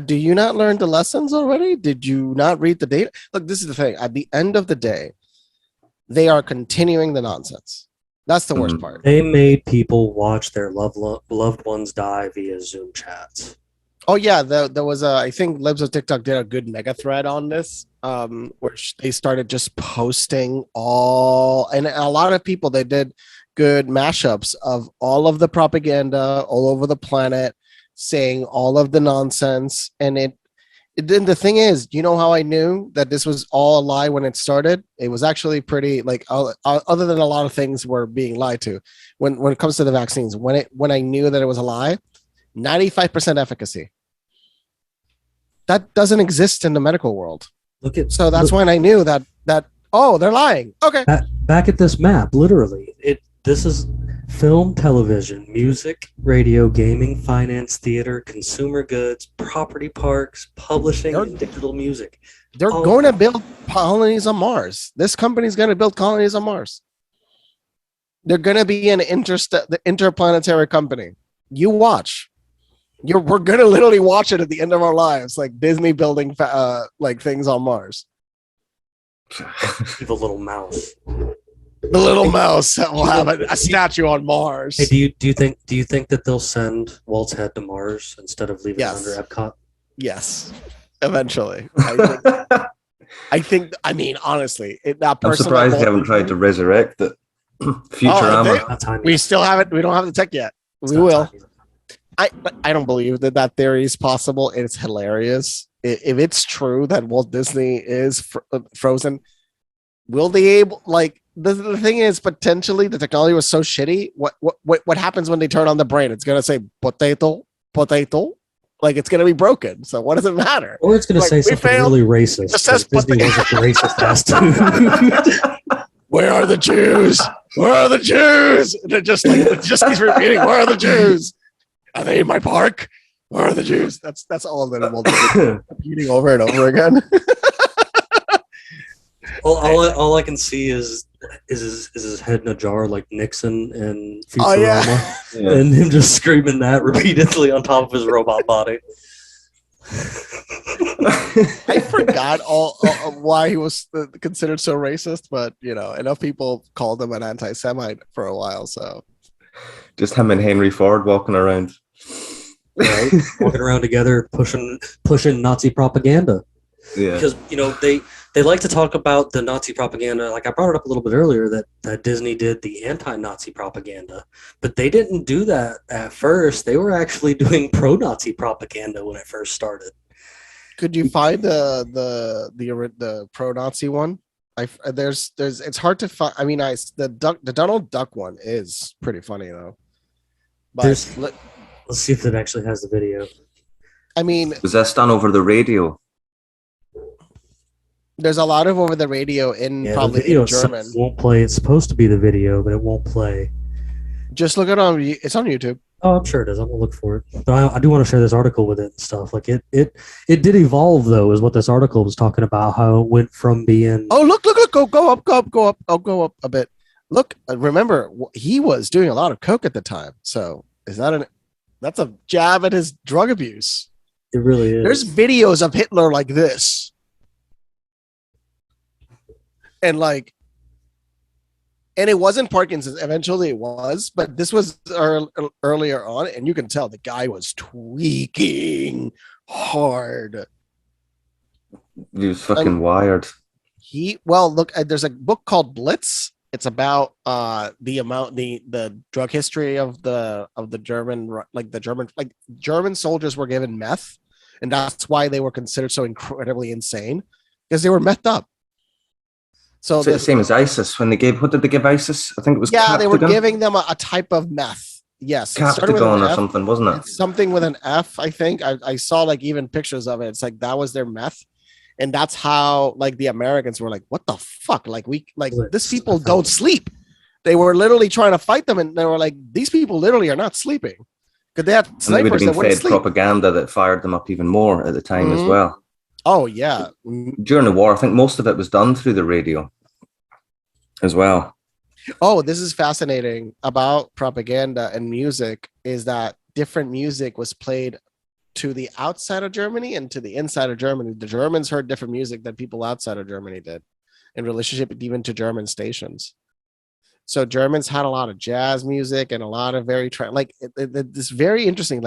do you not learn the lessons already? Did you not read the data? Look, this is the thing. At the end of the day, they are continuing the nonsense. That's the worst part. They made people watch their loved ones die via Zoom chats. Oh yeah, there was I think Libs of TikTok did a good mega thread on this, which they started just posting and a lot of people, they did good mashups of all of the propaganda all over the planet, saying all of the nonsense. And then the thing is, you know how I knew that this was all a lie when it started? It was actually pretty, like, other than a lot of things were being lied to. When it comes to the vaccines, when I knew that it was a lie, 95% efficacy. That doesn't exist in the medical world. So that's when I knew that oh, they're lying. Okay. Back at this map, literally, this is film, television, music, radio, gaming, finance, theater, consumer goods, property parks, publishing, and digital music. They're going to build colonies on Mars. This company's going to build colonies on Mars. They're going to be an interplanetary company. You watch. We're gonna literally watch it at the end of our lives, like Disney building like things on Mars. The little mouse. The little mouse that will have a statue on Mars. Hey, do you think that they'll send Walt's head to Mars instead of leaving it under Epcot? Yes, eventually. I mean, honestly, that person. I'm surprised they haven't tried to resurrect it. Futurama. We still haven't. We don't have the tech yet. We will. I don't believe that theory is possible. It's hilarious. If it's true that Walt Disney is frozen, will they able, like, the thing is, potentially the technology was so shitty. What happens when they turn on the brain? It's gonna say potato, like it's gonna be broken. So what does it matter? Or it's gonna say something really racist. It says Disney wasn't racist ass too. Where are the Jews? Where are the Jews? And it just keeps repeating. Where are the Jews? Are they in my park? Where are the Jews? That's all of them repeating over and over again. all I can see is his head in a jar like Nixon and Futurama, and him just screaming that repeatedly on top of his robot body. I forgot why he was considered so racist, but enough people called him an anti-Semite for a while, so. Just him and Henry Ford walking around. Right, walking around together, pushing Nazi propaganda. Yeah, because they like to talk about the Nazi propaganda. Like I brought it up a little bit earlier that Disney did the anti-Nazi propaganda, but they didn't do that at first. They were actually doing pro-Nazi propaganda when it first started. Could you find the pro-Nazi one? There's it's hard to find. I mean, the Donald Duck one is pretty funny though. But let's see if it actually has the video. I mean, was that done over the radio? There's a lot of over the radio probably in German. Won't play. It's supposed to be the video, but it won't play. Just look it on. It's on YouTube. Oh, I'm sure it is. I'm gonna look for it. But I do want to share this article with it and stuff. Like it did evolve though, is what this article was talking about. How it went from being. Oh, look! Go up a bit. Look, remember he was doing a lot of coke at the time. So that's a jab at his drug abuse. It really is. There's videos of Hitler like this. And it wasn't Parkinson's. Eventually it was, but this was earlier on, and you can tell the guy was tweaking hard. He was fucking wired. Look, there's a book called Blitz. It's about the drug history of the German, German soldiers were given meth, and that's why they were considered so incredibly insane, because they were methed up. So the same as ISIS. When what did they give ISIS? I think it was they were giving them a type of meth. Yes, Captagon or something, wasn't it? It's something with an F, I think. I saw even pictures of it. It's like that was their meth, and that's how the Americans were like, "What the fuck? These people don't sleep." They were literally trying to fight them, and they were like, "These people literally are not sleeping," because they had snipers that wouldn't sleep. Propaganda that fired them up even more at the time as well. Oh yeah. During the war, I think most of it was done through the radio as well. Oh, this is fascinating about propaganda and music, is that different music was played to the outside of Germany and to the inside of Germany. The Germans heard different music than people outside of Germany did, in relationship even to German stations. So Germans had a lot of jazz music and a lot of very this very interesting,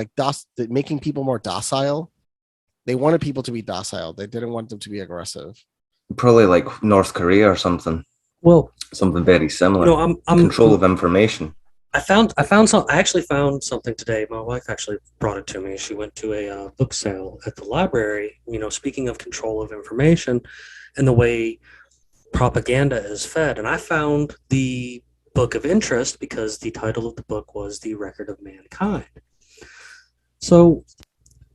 making people more docile. They wanted people to be docile. They didn't want them to be aggressive. Probably like North Korea or something. Well, something very similar. I'm control of information. I actually found something today. My wife actually brought it to me. She went to a book sale at the library. Speaking of control of information and the way propaganda is fed, and I found the book of interest because the title of the book was The Record of Mankind. So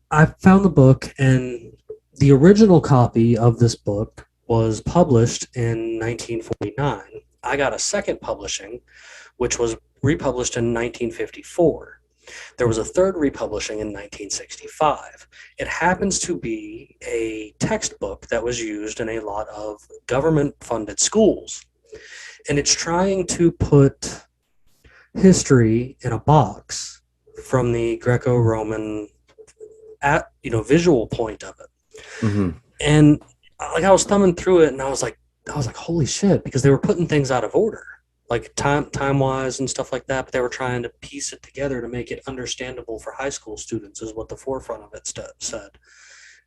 I found the book, and the original copy of this book was published in 1949. I got a second publishing, which was republished in 1954. There was a third republishing in 1965. It happens to be a textbook that was used in a lot of government-funded schools. And it's trying to put history in a box from the Greco-Roman visual point of it. Mm-hmm. And I was thumbing through it, and I was like, holy shit, because they were putting things out of order, like time wise and stuff like that. But they were trying to piece it together to make it understandable for high school students, is what the forefront of it said.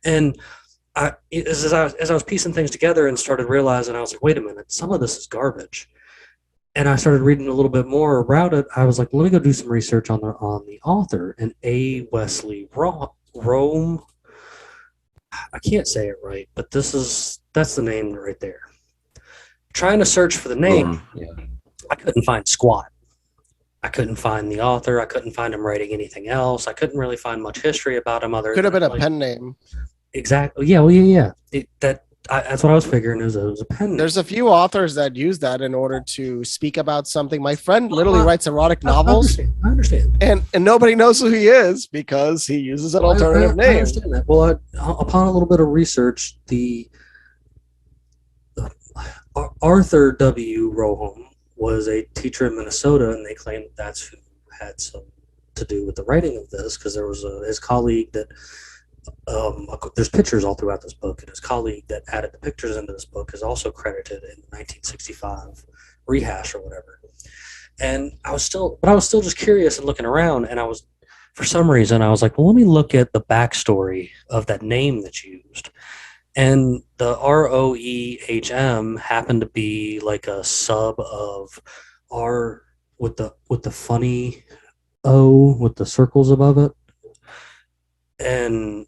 And as I was piecing things together and started realizing, I was like, wait a minute, some of this is garbage. And I started reading a little bit more about it. I was like, let me go do some research on the author, and A. Wesley Rome. I can't say it right, but that's the name right there. Trying to search for the name, I couldn't find squat. I couldn't find the author. I couldn't find him writing anything else. I couldn't really find much history about him. Could have been a pen name. Exactly. Yeah. Well, yeah. That's what I was figuring. It was a pen name. There's a few authors that use that in order to speak about something. My friend literally writes erotic novels. I understand. And nobody knows who he is because he uses an alternative name. I understand that. Well, upon a little bit of research, the Arthur W. Roham was a teacher in Minnesota, and they claimed that's who had some to do with the writing of this, because there was his colleague that there's pictures all throughout this book, and his colleague that added the pictures into this book is also credited in the 1965 rehash or whatever. And I was still just curious and looking around, and for some reason I was like, well, let me look at the backstory of that name that's used. And the ROEHM happened to be like a sub of R with the funny O with the circles above it. And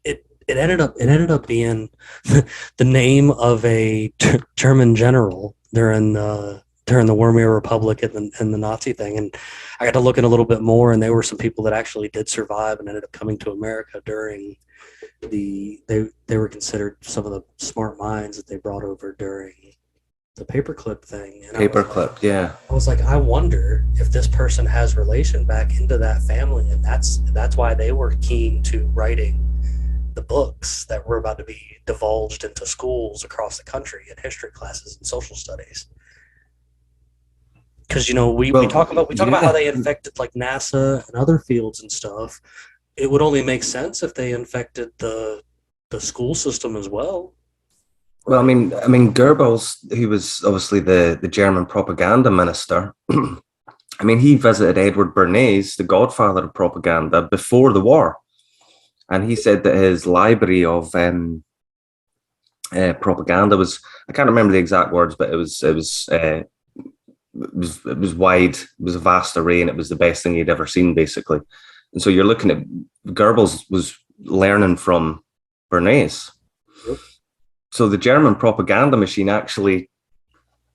it ended up being the name of a German general during the during the Weimar Republic and the Nazi thing. And I got to look in a little bit more, and there were some people that actually did survive and ended up coming to America during they were considered some of the smart minds that they brought over during the paperclip thing. And Paperclip, yeah. I was like, I wonder if this person has relation back into that family, and that's why they were keen to writing the books that were about to be divulged into schools across the country in history classes and social studies. Because we talk about how they infected like NASA and other fields and stuff. It would only make sense if they infected the school system as well. Well, I mean, Goebbels, who was obviously the German propaganda minister. I mean, he visited Edward Bernays, the godfather of propaganda, before the war, and he said that his library of propaganda was—I can't remember the exact words, but it was wide, it was a vast array, and it was the best thing he'd ever seen, basically. And so you're looking at Goebbels was learning from Bernays. Yep. So the German propaganda machine actually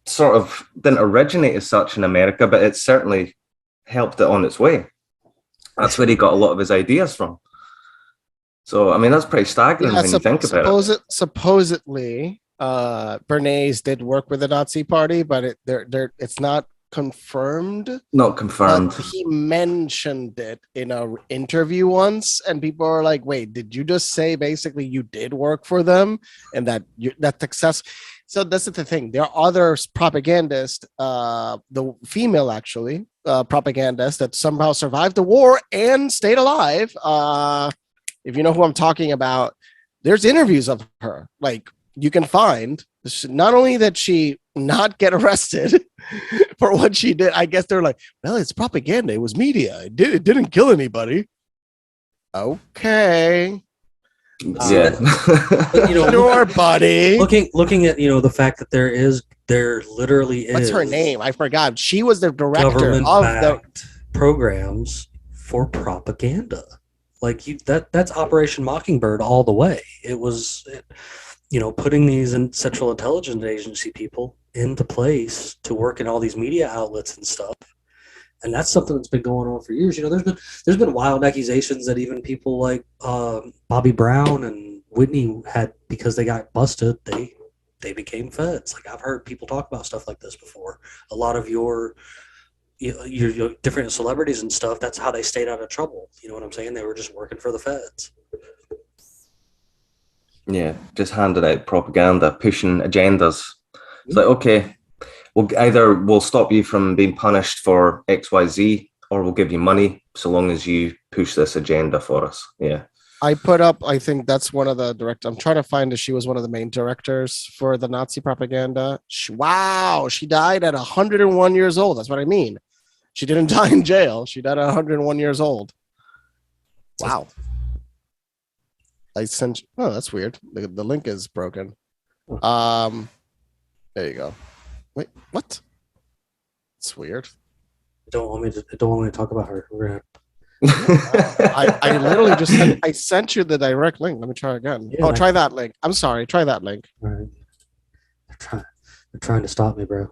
sort of didn't originate as such in America, but it certainly helped it on its way. That's where he got a lot of his ideas from. So, I mean, that's pretty staggering when you think about it. Supposedly, Bernays did work with the Nazi Party, but it's not confirmed. Not confirmed. He mentioned it in an interview once, and people are like, "Wait, did you just say basically you did work for them and that success?" So that's the thing. There are other propagandists, the female actually propagandist that somehow survived the war and stayed alive. If you know who I'm talking about, there's interviews of her. Like you can find. Not only that she not get arrested for what she did, I guess they're like, well, it's propaganda. It was media. It didn't kill anybody. Okay. Yeah. But, sure, buddy. Looking at the fact that there literally is. What's her name? I forgot. She was the director of the programs for propaganda. Like that's Operation Mockingbird all the way. It was. Putting these Central Intelligence Agency people into place to work in all these media outlets and stuff, and that's something that's been going on for years. There's been wild accusations that even people like Bobby Brown and Whitney had, because they got busted, they became feds. Like I've heard people talk about stuff like this before. A lot of your different celebrities and stuff, that's how they stayed out of trouble. You know what I'm saying? They were just working for the feds. Yeah, just handed out propaganda, pushing agendas. It's like, okay, we'll stop you from being punished for XYZ, or we'll give you money so long as you push this agenda for us. Yeah. I put up, I think that's one of the directors. I'm trying to find if she was one of the main directors for the Nazi propaganda. Wow, she died at 101 years old. That's what I mean. She didn't die in jail. She died at 101 years old. Wow. I sent. Oh, that's weird. The link is broken. There you go. Wait, what? It's weird. Don't want me to talk about her. We're gonna. I literally just sent you the direct link. Let me try again. Yeah, try that link. I'm sorry. Try that link. All right. They're trying to stop me, bro.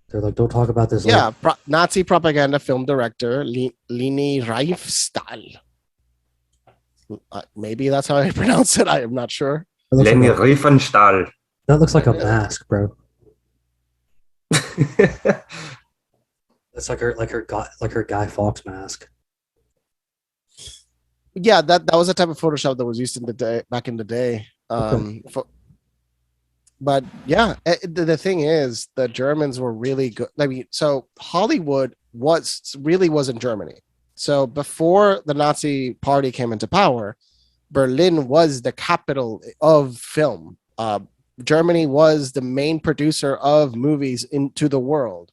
They're like, don't talk about this. Yeah, Nazi propaganda film director Leni Riefenstahl. Maybe that's how I pronounce it. I am not sure. Leni Riefenstahl. That looks like a mask, bro. It's like her Guy Fawkes mask. Yeah, that was a type of Photoshop that was used back in the day. But yeah, the thing is, the Germans were really good. I mean, so Hollywood was in Germany. So before the Nazi Party came into power, Berlin was the capital of film. Germany was the main producer of movies into the world.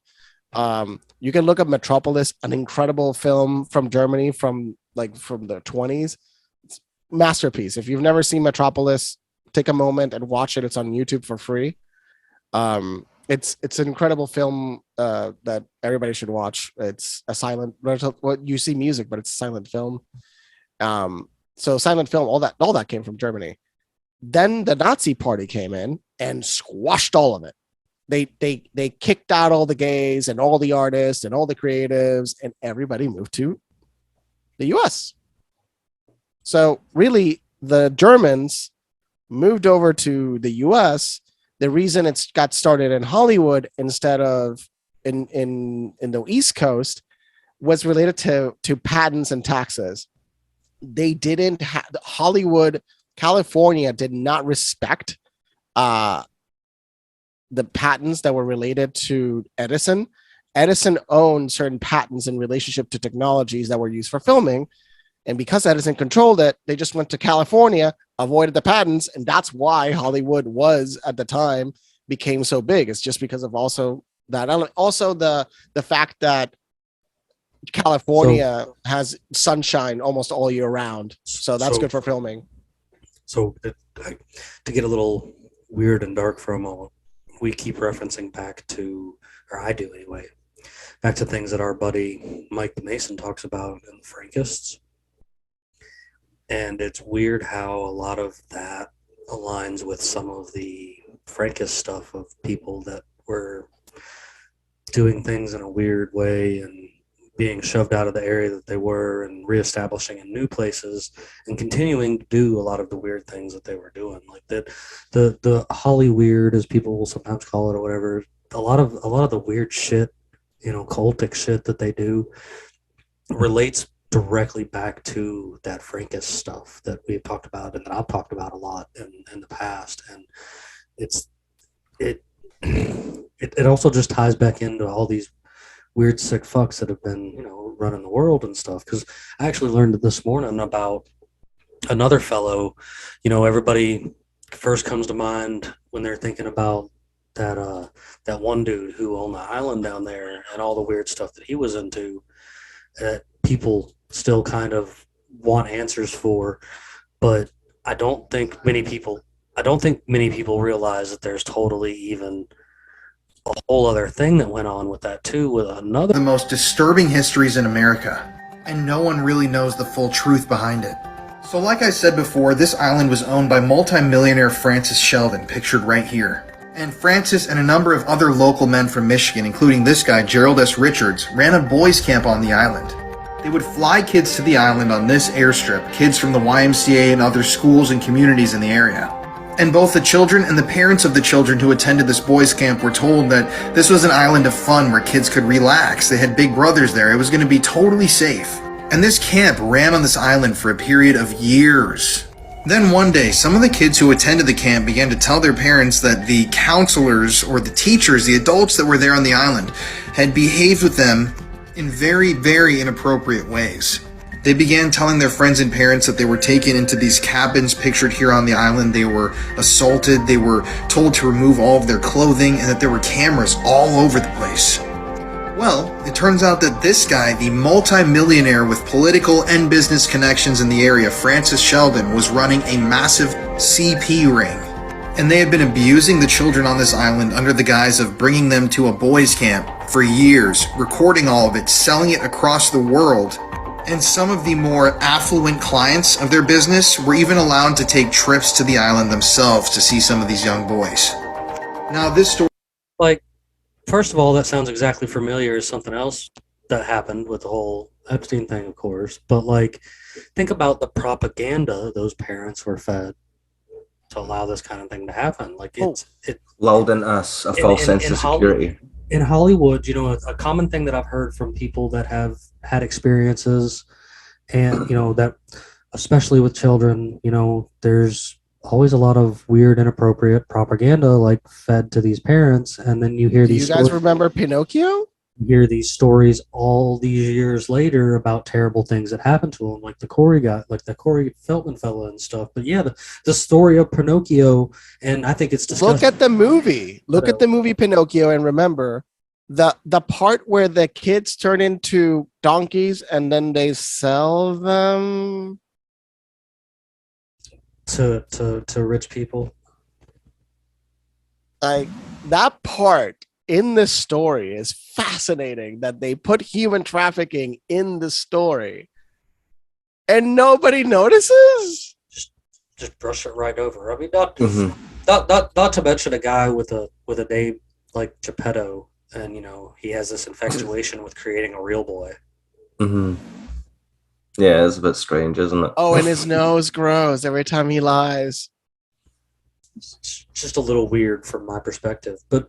You can look up Metropolis, an incredible film from Germany from the 20s. It's masterpiece. If you've never seen Metropolis, take a moment and watch it. It's on YouTube for free. It's an incredible film that everybody should watch. It's a silent. Well, you see music, but it's a silent film. So silent film, all that came from Germany. Then the Nazi Party came in and squashed all of it. they kicked out all the gays and all the artists and all the creatives, and everybody moved to the US. So really, the Germans moved over to the US. The reason it's got started in Hollywood instead of in the East Coast was related to patents and taxes. They didn't have Hollywood, California did not respect the patents that were related to Edison. Edison owned certain patents in relationship to technologies that were used for filming. And because Edison controlled it, they just went to California, avoided the patents. And that's why Hollywood was at the time became so big. It's just because of also that. Also the fact that California has sunshine almost all year round. So that's good for filming. So to get a little weird and dark for a moment, we keep referencing back to, or I do anyway, back to things that our buddy Mike the Mason talks about in Frankists. And it's weird how a lot of that aligns with some of the Frankist stuff of people that were doing things in a weird way and being shoved out of the area that they were and reestablishing in new places and continuing to do a lot of the weird things that they were doing. Like the Holly weird, as people will sometimes call it or whatever, a lot of the weird shit, cultic shit that they do relates directly back to that Frankist stuff that we've talked about and that I've talked about a lot in the past. And it also just ties back into all these weird sick fucks that have been, running the world and stuff. Because I actually learned this morning about another fellow, everybody first comes to mind when they're thinking about that one dude who owned the island down there and all the weird stuff that he was into that people still kind of want answers for. But I don't think many people realize that there's totally even a whole other thing that went on with that too, with another the most disturbing histories in America, and no one really knows the full truth behind it. So like I said before, this island was owned by multi-millionaire Francis Sheldon, pictured right here. And Francis and a number of other local men from Michigan, including this guy, Gerald S. Richards, ran a boys' camp on the island. They would fly kids to the island on this airstrip, kids from the YMCA and other schools and communities in the area. And both the children and the parents of the children who attended this boys' camp were told that this was an island of fun where kids could relax. They had big brothers there. It was going to be totally safe. And this camp ran on this island for a period of years. Then one day, some of the kids who attended the camp began to tell their parents that the counselors or the teachers, the adults that were there on the island, had behaved with them in very, very inappropriate ways. They began telling their friends and parents that they were taken into these cabins pictured here on the island. They were assaulted. They were told to remove all of their clothing and that there were cameras all over the place. Well, it turns out that this guy, the multi-millionaire with political and business connections in the area, Francis Sheldon, was running a massive CP ring. And they had been abusing the children on this island under the guise of bringing them to a boys' camp for years, recording all of it, selling it across the world. And some of the more affluent clients of their business were even allowed to take trips to the island themselves to see some of these young boys. Now, this story... First of all, that sounds exactly familiar as something else that happened with the whole Epstein thing, of course. But, think about the propaganda those parents were fed to allow this kind of thing to happen. It lulled in us a false sense of security. In Hollywood, a common thing that I've heard from people that have had experiences and, that especially with children, there's always a lot of weird, inappropriate propaganda fed to these parents. And then you hear these. Do you guys remember Pinocchio? You hear these stories all these years later about terrible things that happened to them, like the Corey guy, like the Corey Feldman fella and stuff. But yeah, the story of Pinocchio, and I think it's disgusting. Look at the movie. Look at the movie Pinocchio, and remember the part where the kids turn into donkeys and then they sell them to rich people. That part in this story is fascinating, that they put human trafficking in the story and nobody notices. Just brush it right over. I mean, not to mention a guy with a name like Geppetto, and he has this infatuation with creating a real boy. Mm-hmm. Yeah, it's a bit strange, isn't it? Oh, and his nose grows every time he lies. It's just a little weird from my perspective, but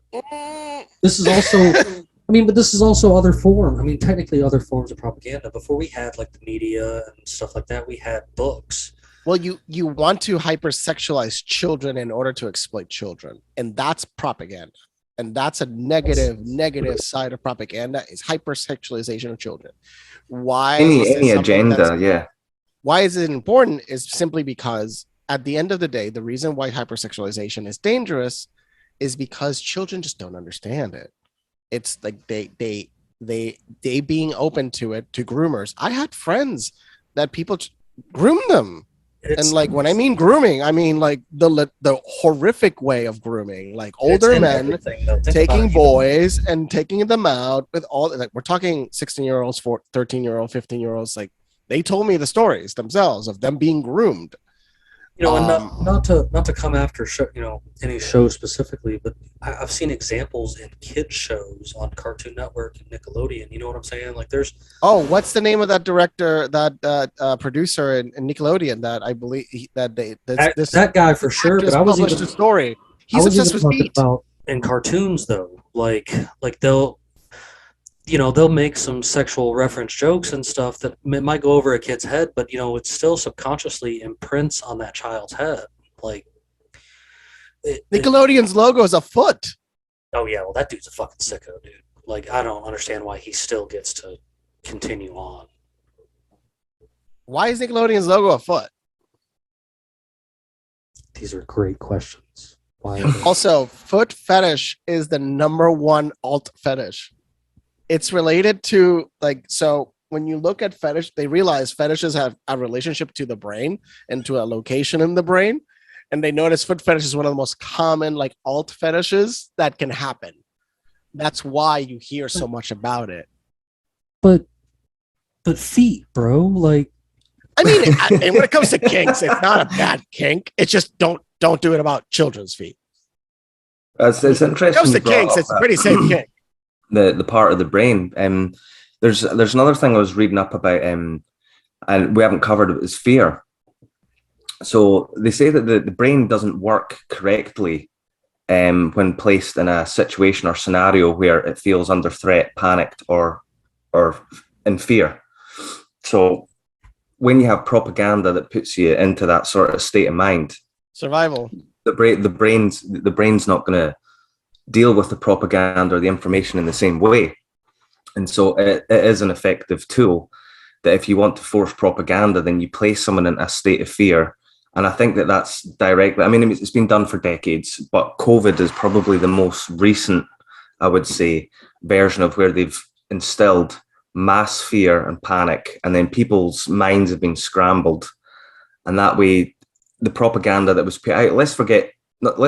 this is also but this is also other form. Technically other forms of propaganda. Before we had like the media and stuff like that, we had books. Well, you want to hypersexualize children in order to exploit children, and that's propaganda. And that's a negative side of propaganda is hypersexualization of children. Why any agenda, yeah. Why is it important is simply because at the end of the day, the reason why hypersexualization is dangerous is because children just don't understand it. It's like they being open to it, to groomers. I had friends that people groom them. And like when I mean grooming, I mean like the horrific way of grooming, like older men taking boys and taking them out with all, like we're talking 16-year-olds, 13-year-old, 15-year-olds. Like they told me the stories themselves of them being groomed. And not to come after any show specifically, but I've seen examples in kids shows on Cartoon Network and Nickelodeon. You know what I'm saying? Like there's what's the name of that director, that producer in Nickelodeon that I believe that guy for sure. But I was published a story. He's obsessed with feet. About in cartoons though, like they'll make some sexual reference jokes and stuff that might go over a kid's head, but it still subconsciously imprints on that child's head. Like Nickelodeon's logo is a foot. Oh yeah, well that dude's a fucking sicko, dude. Like I don't understand why he still gets to continue on. Why is Nickelodeon's logo a foot? These are great questions. Why? Also, foot fetish is the #1 alt fetish. It's related to so when you look at fetish, they realize fetishes have a relationship to the brain and to a location in the brain. And they notice foot fetish is one of the most common alt fetishes that can happen. That's why you hear so much about it. But feet, bro, like. I mean, when it comes to kinks, it's not a bad kink. It's just don't do it about children's feet. It's interesting. When it comes to kinks, it's a pretty safe kink. The part of the brain. There's another thing I was reading up about, and we haven't covered it, is fear. So they say that the brain doesn't work correctly when placed in a situation or scenario where it feels under threat, panicked, or in fear. So when you have propaganda that puts you into that sort of state of mind, survival, the brain's not going to deal with the propaganda or the information in the same way. And so it is an effective tool that if you want to force propaganda, then you place someone in a state of fear. And I think that's directly, it's been done for decades, but COVID is probably the most recent, I would say, version of where they've instilled mass fear and panic, and then people's minds have been scrambled. And that way, the propaganda that was put out, let's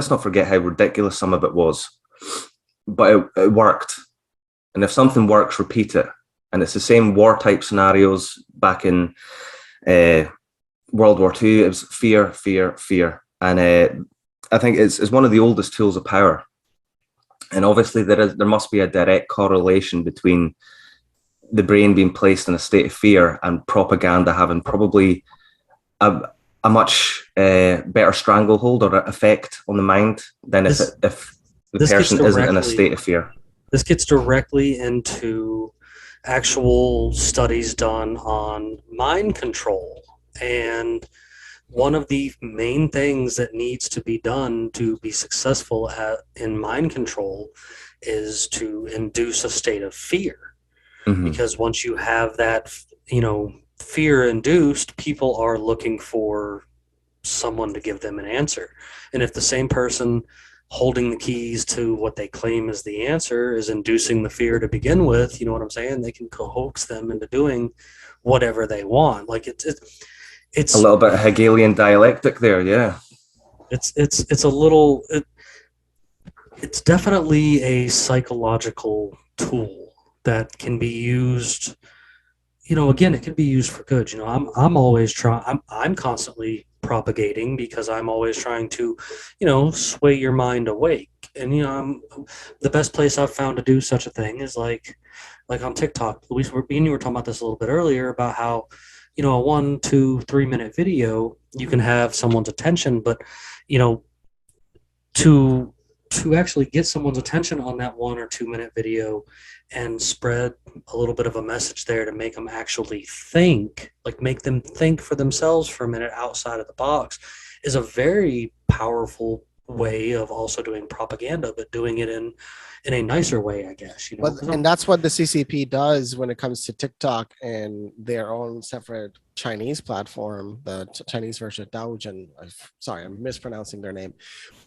not forget how ridiculous some of it was. But it worked. And if something works, repeat it. And it's the same war type scenarios back in World War II. It was fear, fear, fear. And I think it's one of the oldest tools of power. And obviously there must be a direct correlation between the brain being placed in a state of fear and propaganda having probably a much better stranglehold or effect on the mind than if the person isn't in a state of fear. This gets directly into actual studies done on mind control. And one of the main things that needs to be done to be successful in mind control is to induce a state of fear. Mm-hmm. Because once you have that, fear induced, people are looking for someone to give them an answer. And if the same person holding the keys to what they claim is the answer is inducing the fear to begin with, you know what I'm saying? They can coax them into doing whatever they want. Like it's a little bit of Hegelian dialectic there, yeah. It's definitely a psychological tool that can be used. Again, it can be used for good. I'm always trying. I'm constantly propagating because I'm always trying to, sway your mind awake. And the best place I've found to do such a thing is like on TikTok. Me and you were talking about this a little bit earlier about how, a 1, 2, 3 minute video, you can have someone's attention, but to actually get someone's attention on that 1 or 2 minute video and spread a little bit of a message there to make them actually think, like make them think for themselves for a minute outside of the box, is a very powerful way of also doing propaganda, but doing it in a nicer way, I guess. And that's what the CCP does when it comes to TikTok and their own separate Chinese platform, the Chinese version of Douyin. Sorry, I'm mispronouncing their name,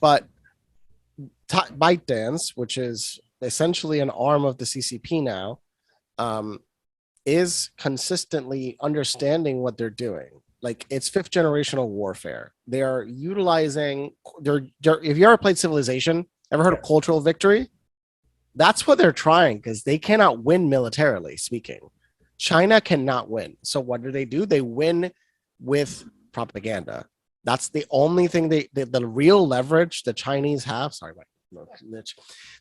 but ByteDance, which is essentially an arm of the CCP now, is consistently understanding what they're doing. Like, it's fifth generational warfare. They are utilizing if you ever played Civilization, ever heard of cultural victory? That's what they're trying, because they cannot win militarily speaking. China cannot win. So what do? They win with propaganda. That's the only thing the real leverage the Chinese have. Sorry, Mitch.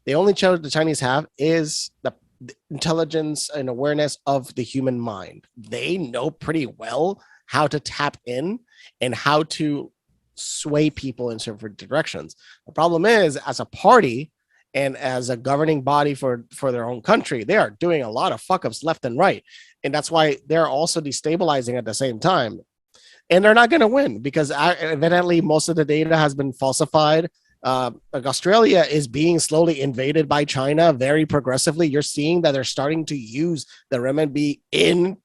The only challenge the Chinese have is the intelligence and awareness of the human mind. They know pretty well how to tap in and how to sway people in certain directions. The problem is, as a party and as a governing body for their own country, they are doing a lot of fuck-ups left and right. And that's why they're also destabilizing at the same time. And they're not going to win, because evidently most of the data has been falsified. Like, Australia is being slowly invaded by China very progressively. You're seeing that they're starting to use the renminbi in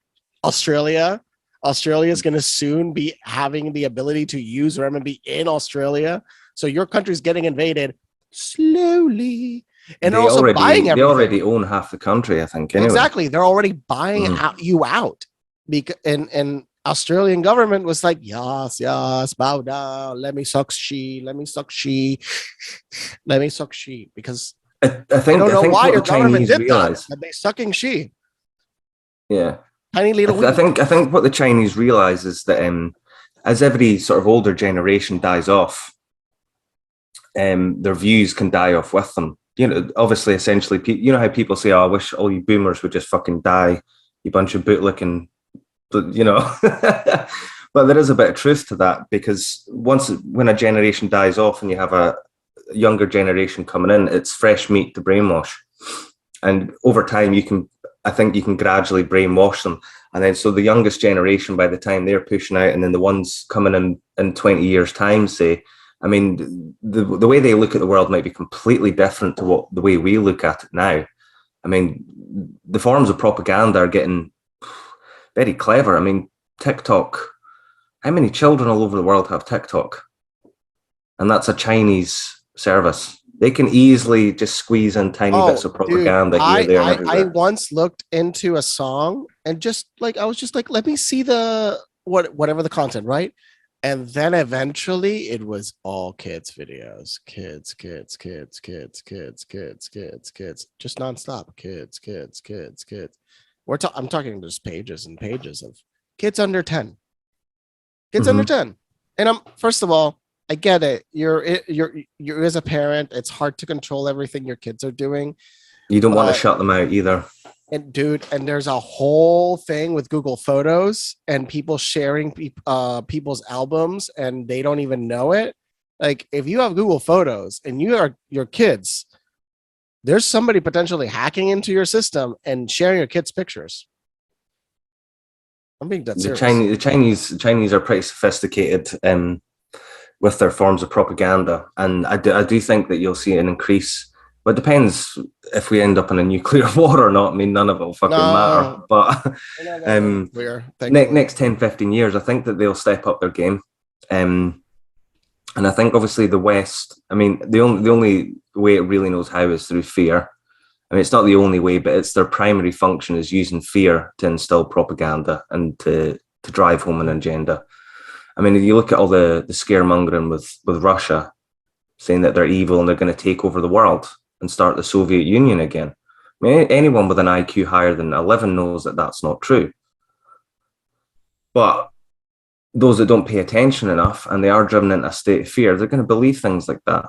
Australia. Australia is going to soon be having the ability to use renminbi in Australia. So your country's getting invaded slowly. And they're also buying everything. They already own half the country, I think. Anyway. Exactly. They're already buying you out. And Australian government was like, yes, bow down. Let me suck she. Because I don't know why your government did that, but they're sucking she. Yeah. Tiny little. I think what the Chinese realize is that as every sort of older generation dies off, their views can die off with them. Obviously, essentially, how people say, "Oh, I wish all you boomers would just fucking die, you bunch of bootlicking," but but there is a bit of truth to that, because when a generation dies off and you have a younger generation coming in, it's fresh meat to brainwash, and over time I think you can gradually brainwash them. And then so the youngest generation, by the time they're pushing out, and then the ones coming in 20 years' time, say, I mean, the way they look at the world might be completely different to the way we look at it now. I mean, the forms of propaganda are getting very clever. I mean, TikTok, how many children all over the world have TikTok? And that's a Chinese service. They can easily just squeeze in tiny bits of propaganda here, there, and everywhere. I once looked into a song and I was just like, let me see whatever the content, right? And then eventually it was all kids videos, kids, just nonstop, kids. I'm talking just pages and pages of kids under 10, under 10. And first of all, I get it. You're as a parent, it's hard to control everything your kids are doing. You don't want to shut them out either. And there's a whole thing with Google Photos and people sharing people's albums, and they don't even know it. Like, if you have Google Photos and you are your kids, there's somebody potentially hacking into your system and sharing your kids' pictures. I'm being dead serious. The Chinese are pretty sophisticated with their forms of propaganda, and I do think that you'll see an increase. But it depends if we end up in a nuclear war or not. I mean, none of it will fucking matter. But next 10, 15 years, I think that they'll step up their game. And I think, obviously, the West, I mean, the only way it really knows how is through fear. I mean, it's not the only way, but it's their primary function is using fear to instill propaganda and to drive home an agenda. I mean, if you look at all the scaremongering with Russia, saying that they're evil and they're going to take over the world and start the Soviet Union again. I mean, anyone with an IQ higher than 11 knows that that's not true. But those that don't pay attention enough and they are driven into a state of fear, they're going to believe things like that.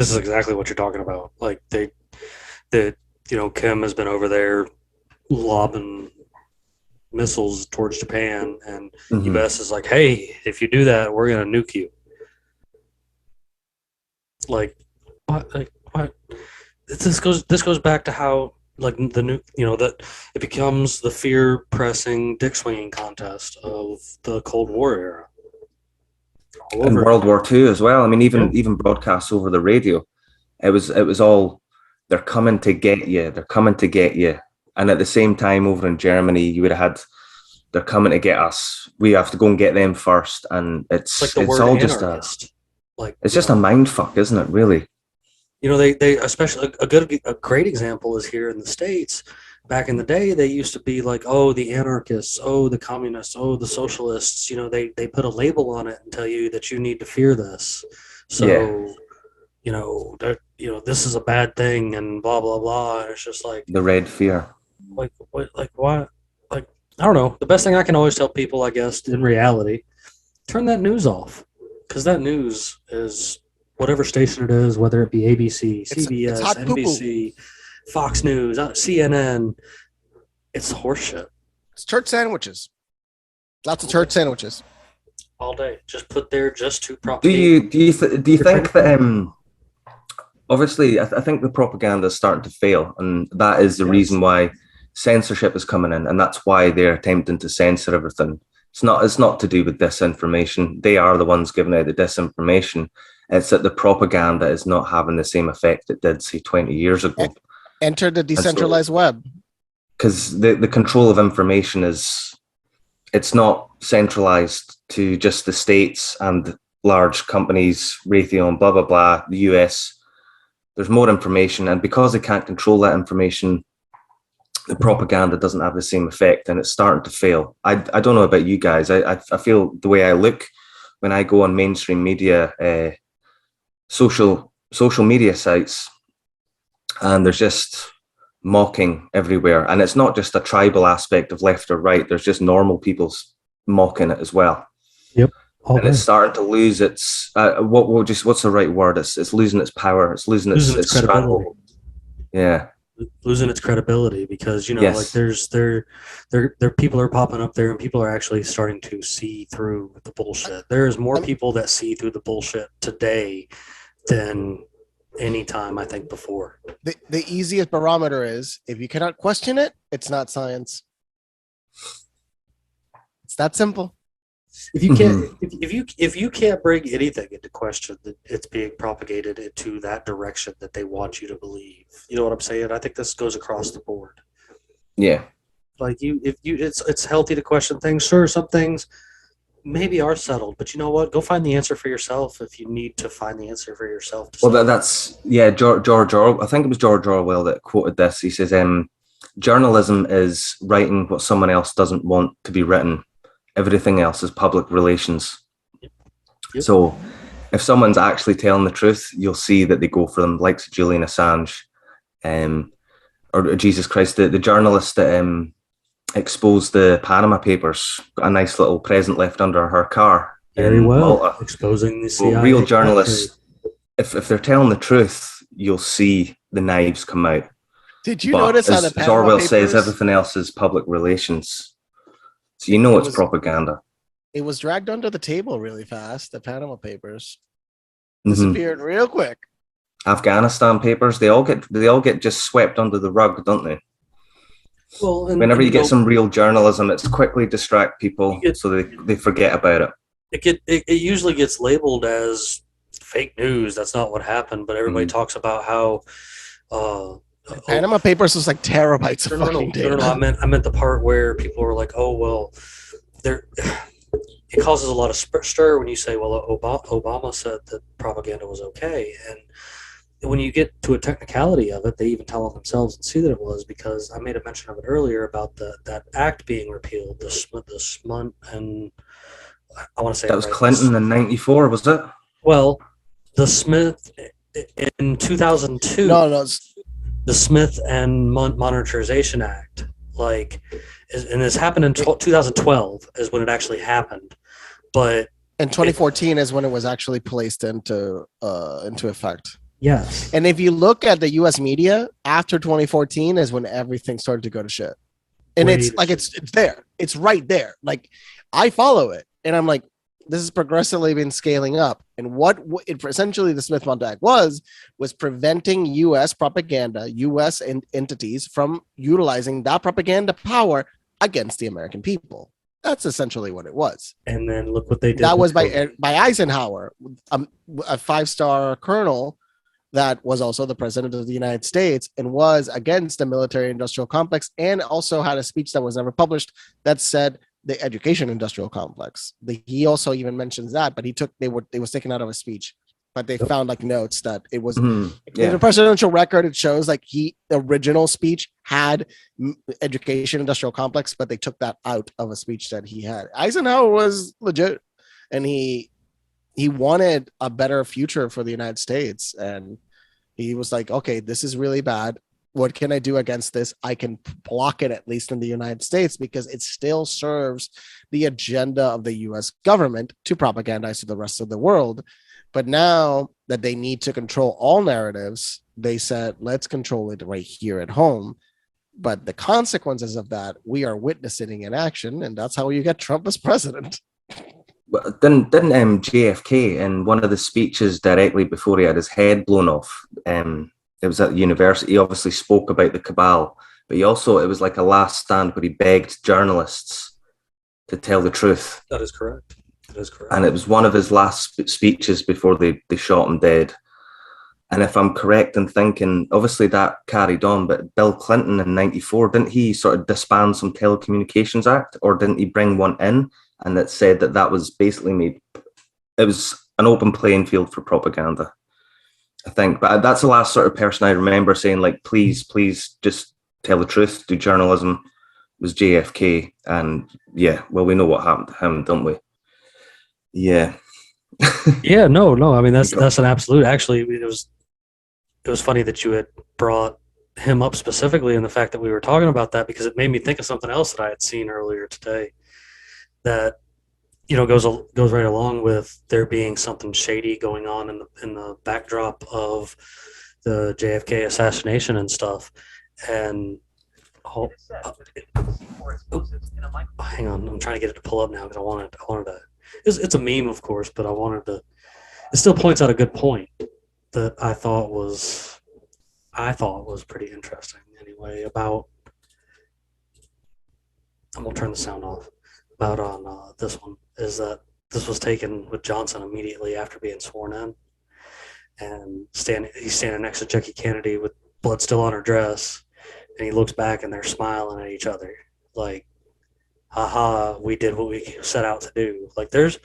This is exactly what you're talking about. Like Kim has been over there lobbing missiles towards Japan, and US is like, hey, if you do that, we're gonna nuke you. Like what? Like what? This goes back to how like that it becomes the fear pressing dick swinging contest of the Cold War era. And World War II as well. I mean, even broadcasts over the radio, it was all, they're coming to get you. They're coming to get you. And at the same time, over in Germany, you would have had, they're coming to get us. We have to go and get them first. And it's like all anarchist. It's just a mind fuck, isn't it? Really. They especially a great example is here in the States. Back in the day, they used to be like, oh, the anarchists, oh, the communists, oh, the socialists. They put a label on it and tell you that you need to fear this. So, this is a bad thing and blah blah blah. And it's just like the red fear. Like what? Like I don't know. The best thing I can always tell people, I guess, in reality, turn that news off, because that news is whatever station it is, whether it be ABC, CBS, NBC. Fox News, CNN, it's horseshit. It's church sandwiches. Lots of church sandwiches. All day. Just put there just to Do propagate. you think that obviously I think the propaganda is starting to fail, and that is the reason why censorship is coming in, and that's why they're attempting to censor everything. It's not to do with disinformation. They are the ones giving out the disinformation. It's that the propaganda is not having the same effect it did, say, 20 years ago. Enter the decentralized web. Because the control of information it's not centralized to just the states and large companies, Raytheon, blah, blah, blah, the US. There's more information. And because they can't control that information, the propaganda doesn't have the same effect, and it's starting to fail. I don't know about you guys. I feel the way I look when I go on mainstream media, social media sites, and there's just mocking everywhere. And it's not just a tribal aspect of left or right. There's just normal people's mocking it as well. Yep. And it's starting to lose its what's the right word? It's losing its power. It's losing its credibility. Yeah. Losing its credibility, because like there people are popping up there, and people are actually starting to see through the bullshit. There's more people that see through the bullshit today than any time I think before. The easiest barometer is, if you cannot question it, it's not science. It's that simple. If you can't, if you can't bring anything into question, that it's being propagated into that direction that they want you to believe. You know what I'm saying? I think this goes across the board. Yeah. Like it's healthy to question things. Sure, some things maybe are settled, but you know what? Go find the answer for yourself if you need to find the answer for yourself. Well, that's George Orwell. I think it was George Orwell that quoted this. He says, "Journalism is writing what someone else doesn't want to be written. Everything else is public relations." Yep. So if someone's actually telling the truth, you'll see that they go for them, like Julian Assange, or Jesus Christ, the journalist that exposed the Panama Papers, got a nice little present left under her car. Very well. Malta. Exposing the CIA. Real journalists, if they're telling the truth, you'll see the knives come out. Did you notice how the Panama Orwell Papers, says, everything else is public relations. So you know it's propaganda. It was dragged under the table really fast. The Panama Papers disappeared real quick. Afghanistan papers, they all get just swept under the rug, don't they? Well, whenever you get some real journalism, it's quickly distract people so they forget about it. It usually gets labeled as fake news. That's not what happened, but everybody talks about how Panama Papers was like terabytes of fucking data. No, I meant the part where people were like, "Oh well, it causes a lot of stir when you say, well, Obama said that propaganda was okay," and when you get to a technicality of it, they even tell on themselves and see that it was, because I made a mention of it earlier about that act being repealed, the SMUNT, and I want to say that was Clinton in '94, was it? Well, the Smith in 2002. No. The Smith and Monetization Act, and this happened in 2012 is when it actually happened, but in 2014 is when it was actually placed into effect. Yes. And if you look at the U.S. media after 2014 is when everything started to go to shit. And it's like it's there. It's right there. Like I follow it, and I'm like, this has progressively been scaling up. And what it essentially the Smith-Mundt Act was preventing U.S. propaganda, U.S. entities from utilizing that propaganda power against the American people. That's essentially what it was. And then look what they did. That was by Eisenhower, a 5-star colonel that was also the president of the United States and was against the military-industrial complex, and also had a speech that was never published that said the education-industrial complex. He also even mentions that, but it was taken out of a speech. But they found like notes that it was in the presidential record. It shows like the original speech had education industrial complex, but they took that out of a speech that he had. Eisenhower was legit, and he wanted a better future for the United States, and he was like, okay, this is really bad. What can I do against this? I can block it, at least in the United States, because it still serves the agenda of the US government to propagandize to the rest of the world. But now that they need to control all narratives, they said, let's control it right here at home. But the consequences of that, we are witnessing in action, and that's how you get Trump as president. Well, didn't JFK in one of the speeches directly before he had his head blown off, it was at the university, he obviously spoke about the cabal, but it was like a last stand where he begged journalists to tell the truth. That is correct. And it was one of his last speeches before they shot him dead. And if I'm correct in thinking, obviously that carried on, but Bill Clinton in 94, didn't he sort of disband some Telecommunications Act, or didn't he bring one in? And that said that was basically it was an open playing field for propaganda, I think. But that's the last sort of person I remember saying, like, please just tell the truth, do journalism, was JFK. And yeah, well, we know what happened to him, don't we? Yeah. Yeah, no. I mean, that's an absolute. Actually, it was funny that you had brought him up specifically, in the fact that we were talking about that, because it made me think of something else that I had seen earlier today that, goes right along with there being something shady going on in the backdrop of the JFK assassination and stuff. And hang on, I'm trying to get it to pull up now because I wanted to. It's a meme, of course, but I wanted to. It still points out a good point that I thought was pretty interesting. Anyway, about I'm gonna turn the sound off. About on this one is that this was taken with Johnson immediately after being sworn in, and he's standing next to Jackie Kennedy with blood still on her dress, and he looks back and they're smiling at each other like, haha, we did what we set out to do. Like there's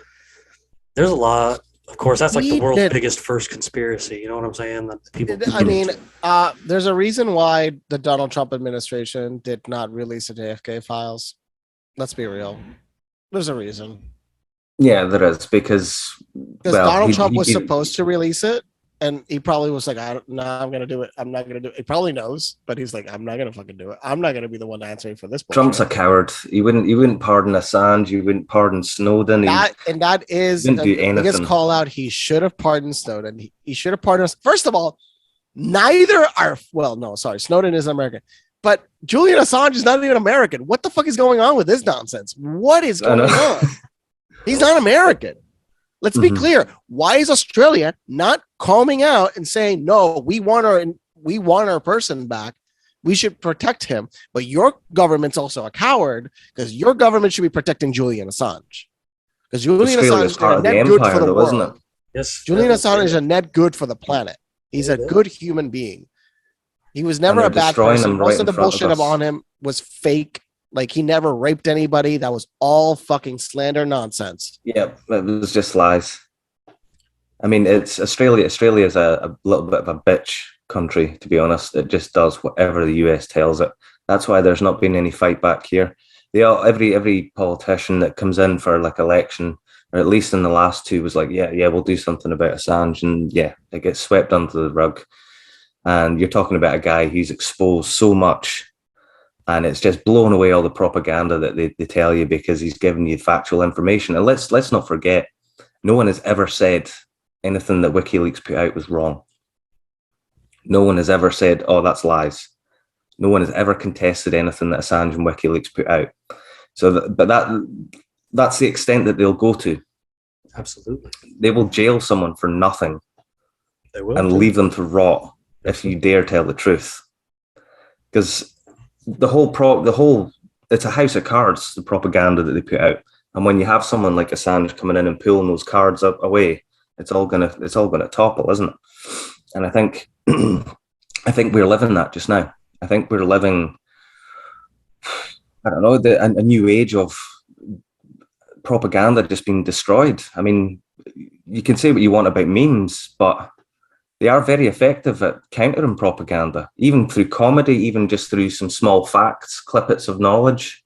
a lot. Of course, that's like the world's biggest first conspiracy. You know what I'm saying? That people. I mean, there's a reason why the Donald Trump administration did not release the JFK files. Let's be real. There's a reason. Yeah, there is, because Donald Trump was supposed to release it, and he probably was like, I'm going to do it. I'm not going to do it. He probably knows, but he's like, I'm not going to fucking do it. I'm not going to be the one answering for this bullshit. Trump's a coward. He wouldn't pardon Assange. He wouldn't pardon Snowden. That is the biggest call out. He should have pardoned Snowden. He should have pardoned us. First of all, Snowden is American. But Julian Assange is not even American. What the fuck is going on with this nonsense? What is going on? He's not American. Let's be clear. Why is Australia not calling out and saying, no, we want our person back. We should protect him. But your government's also a coward, because your government should be protecting Julian Assange. Because Julian Assange is a net good for the world. Isn't it? Yes. Julian Assange is a net good for the planet. He's a good human being. He was never a bad person. Most of the bullshit on him was fake. Like, he never raped anybody. That was all fucking slander nonsense. Yeah, it was just lies. I mean, it's Australia. Australia is a little bit of a bitch country, to be honest. It just does whatever the US tells it. That's why there's not been any fight back here. Every politician that comes in for like election, or at least in the last two, was like, yeah, we'll do something about Assange, and yeah, it gets swept under the rug. And you're talking about a guy who's exposed so much, and it's just blown away all the propaganda that they tell you, because he's giving you factual information. And let's not forget, no one has ever said anything that WikiLeaks put out was wrong. No one has ever said, "Oh, that's lies." No one has ever contested anything that Assange and WikiLeaks put out. So, that's the extent that they'll go to. Absolutely. They will jail someone for nothing. They will, and leave them to rot if you dare tell the truth. Because the whole it's a house of cards, the propaganda that they put out. And when you have someone like Assange coming in and pulling those cards away, it's all gonna topple, isn't it? And I think we're living that just now. I think we're living, I don't know, a new age of propaganda just being destroyed. I mean, you can say what you want about memes, but they are very effective at countering propaganda, even through comedy, even just through some small facts, clippets of knowledge,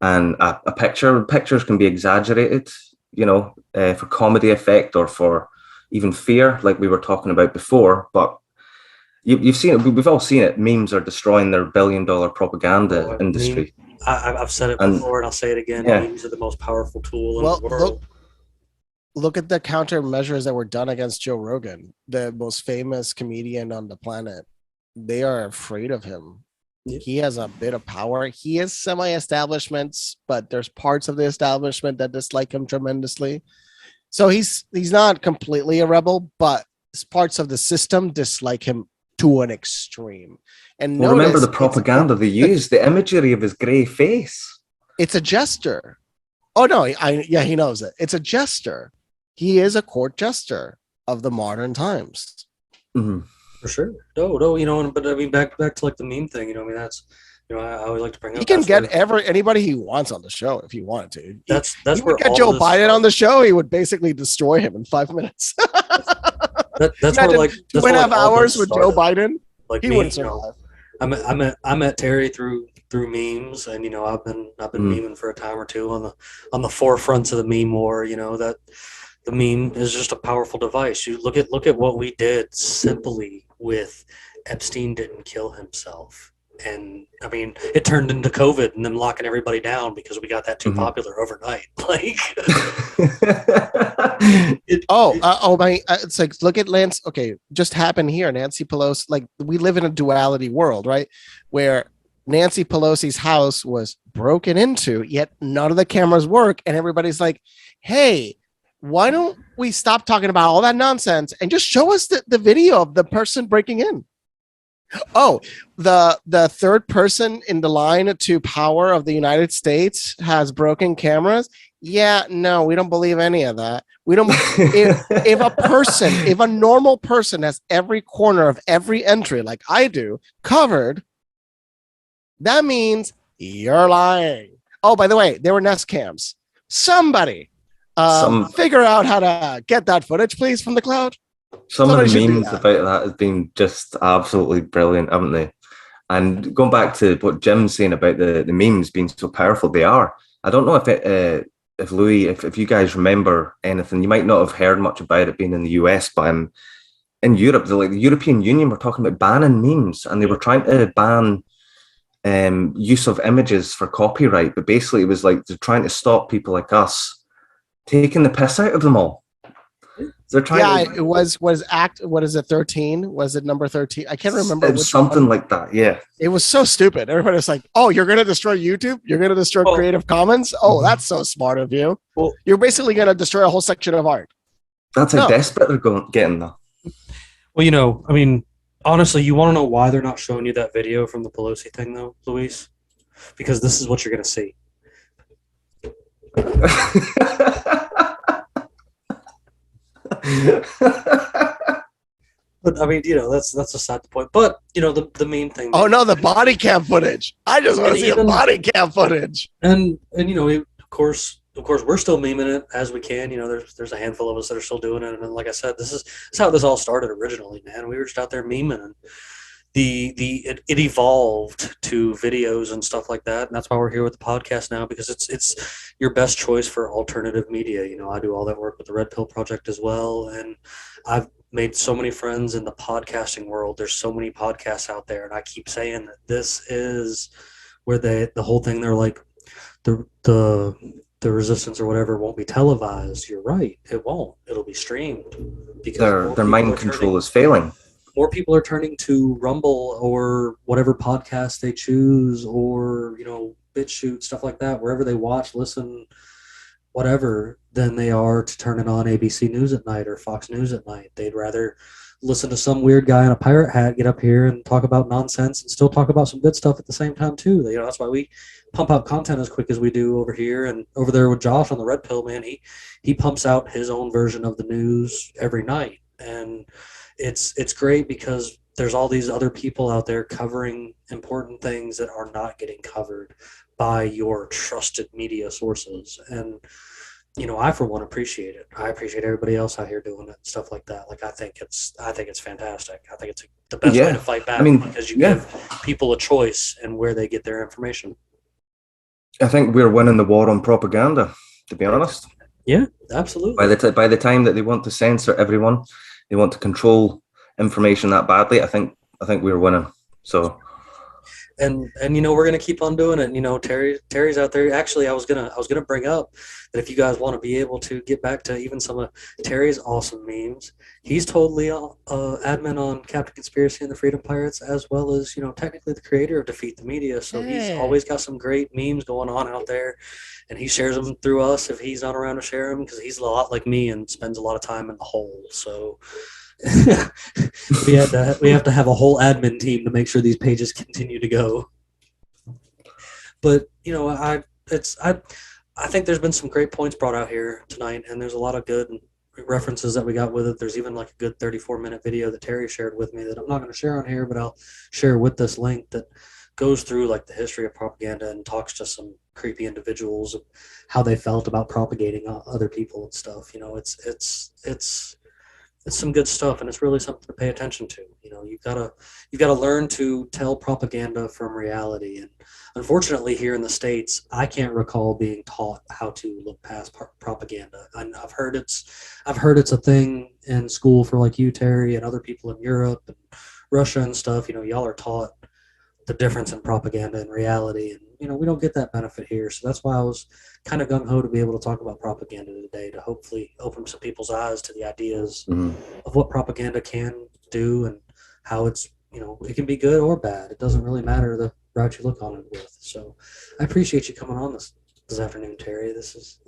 and a picture. Pictures can be exaggerated, for comedy effect or for even fear, like we were talking about before. But you've seen it. We've all seen it. Memes are destroying their billion-dollar propaganda industry. I've said it before, and I'll say it again. Yeah. Memes are the most powerful tool in the world. Look at the countermeasures that were done against Joe Rogan, the most famous comedian on the planet. They are afraid of him. Yeah. He has a bit of power. He is semi-establishments, but there's parts of the establishment that dislike him tremendously. So he's not completely a rebel, but parts of the system dislike him to an extreme. And remember the propaganda they used, the imagery of his gray face. It's a jester. Oh no, he knows it. It's a jester. He is a court jester of the modern times. Mm-hmm. For sure. No, but I mean, back to like the meme thing, that's, I always like to bring up. He can get anybody he wants on the show if he wanted to. That's where get Joe Biden on the show, he would basically destroy him in 5 minutes. That's where like 2.5 hours with Joe Biden. Like he wouldn't survive. I met Terry through memes, and I've been memeing for a time or two on the forefronts of the meme war. That the meme is just a powerful device. You look at what we did simply with Epstein didn't kill himself, and I mean it turned into COVID and them locking everybody down because we got that too popular overnight. Like, it's like, look at Lance. Okay, just happened here. Nancy Pelosi. Like, we live in a duality world, right? Where Nancy Pelosi's house was broken into, yet none of the cameras work, and everybody's like, "Hey, why don't we stop talking about all that nonsense and just show us the video of the person breaking in?" Oh, the third person in the line to power of the United States has broken cameras. Yeah, no, we don't believe any of that. We don't. If a normal person has every corner of every entry like I do covered, that means you're lying. Oh, by the way, there were Nest cams. Somebody figure out how to get that footage, please, from the cloud. Some of the memes about that have been just absolutely brilliant, haven't they? And going back to what Jim's saying about the memes being so powerful, they are. I don't know if Louis, if you guys remember anything, you might not have heard much about it being in the US, but in Europe, the European Union were talking about banning memes, and they were trying to ban use of images for copyright. But basically, it was like they're trying to stop people like us taking the piss out of them all. They're trying. It was what is it? 13? Was it number 13? I can't remember. It was something like that. Yeah. It was so stupid. Everybody was like, "Oh, you're going to destroy YouTube? You're going to destroy Creative Commons? Oh, that's so smart of you. Well, you're basically going to destroy a whole section of art." That's how desperate they're getting though. Well, I mean, honestly, you want to know why they're not showing you that video from the Pelosi thing, though, Luis? Because this is what you're going to see. But I mean, that's a sad point. But the main thing. Oh no, the body cam footage! I just want to see the body cam footage. And of course, we're still memeing it as we can. There's a handful of us that are still doing it. And like I said, this is how this all started originally, man. We were just out there memeing, and it evolved to videos and stuff like that. And that's why we're here with the podcast now, because it's your best choice for alternative media. I do all that work with the Red Pill Project as well, and I've made so many friends in the podcasting world. There's so many podcasts out there, and I keep saying that this is where the whole thing, they're like the resistance or whatever won't be televised. You're right, it won't. It'll be streamed because their mind control is failing. more people are turning to Rumble or whatever podcast they choose, or BitChute, stuff like that, wherever they watch, listen, whatever, than they are to turning on ABC News at night or Fox News at night. They'd rather listen to some weird guy in a pirate hat get up here and talk about nonsense and still talk about some good stuff at the same time too. That's why we pump out content as quick as we do over here. And over there with Josh on the Red Pill, man, he pumps out his own version of the news every night. And it's great because there's all these other people out there covering important things that are not getting covered by your trusted media sources. And I for one appreciate it. I appreciate everybody else out here doing it, stuff like that. Like I think it's fantastic. I think it's the best way to fight back, because you give people a choice in where they get their information. I think we're winning the war on propaganda, to be honest. Yeah, absolutely. By the time that they want to censor everyone, they want to control information that badly, I think we're winning. So and we're gonna keep on doing it. Terry's out there. Actually, I was gonna bring up that if you guys want to be able to get back to even some of Terry's awesome memes, he's totally admin on Captain Conspiracy and the Freedom Pirates, as well as technically the creator of Defeat the Media. So he's always got some great memes going on out there, and he shares them through us if he's not around to share them, because he's a lot like me and spends a lot of time in the hole. So we have to have a whole admin team to make sure these pages continue to go. But I think there's been some great points brought out here tonight, and there's a lot of good references that we got with it. There's even like a good 34-minute video that Terry shared with me that I'm not going to share on here, but I'll share with this link, that goes through like the history of propaganda and talks to some creepy individuals, how they felt about propagating other people and stuff. It's some good stuff, and it's really something to pay attention to. You've got to learn to tell propaganda from reality. And unfortunately, here in the States, I can't recall being taught how to look past propaganda. And I've heard it's a thing in school for like you, Terry, and other people in Europe and Russia and stuff. Y'all are taught the difference in propaganda and reality, and we don't get that benefit here. So that's why I was kind of gung-ho to be able to talk about propaganda today, to hopefully open some people's eyes to the ideas of what propaganda can do, and how it's it can be good or bad. It doesn't really matter the route you look on it with. So I appreciate you coming on this afternoon, Terry. This is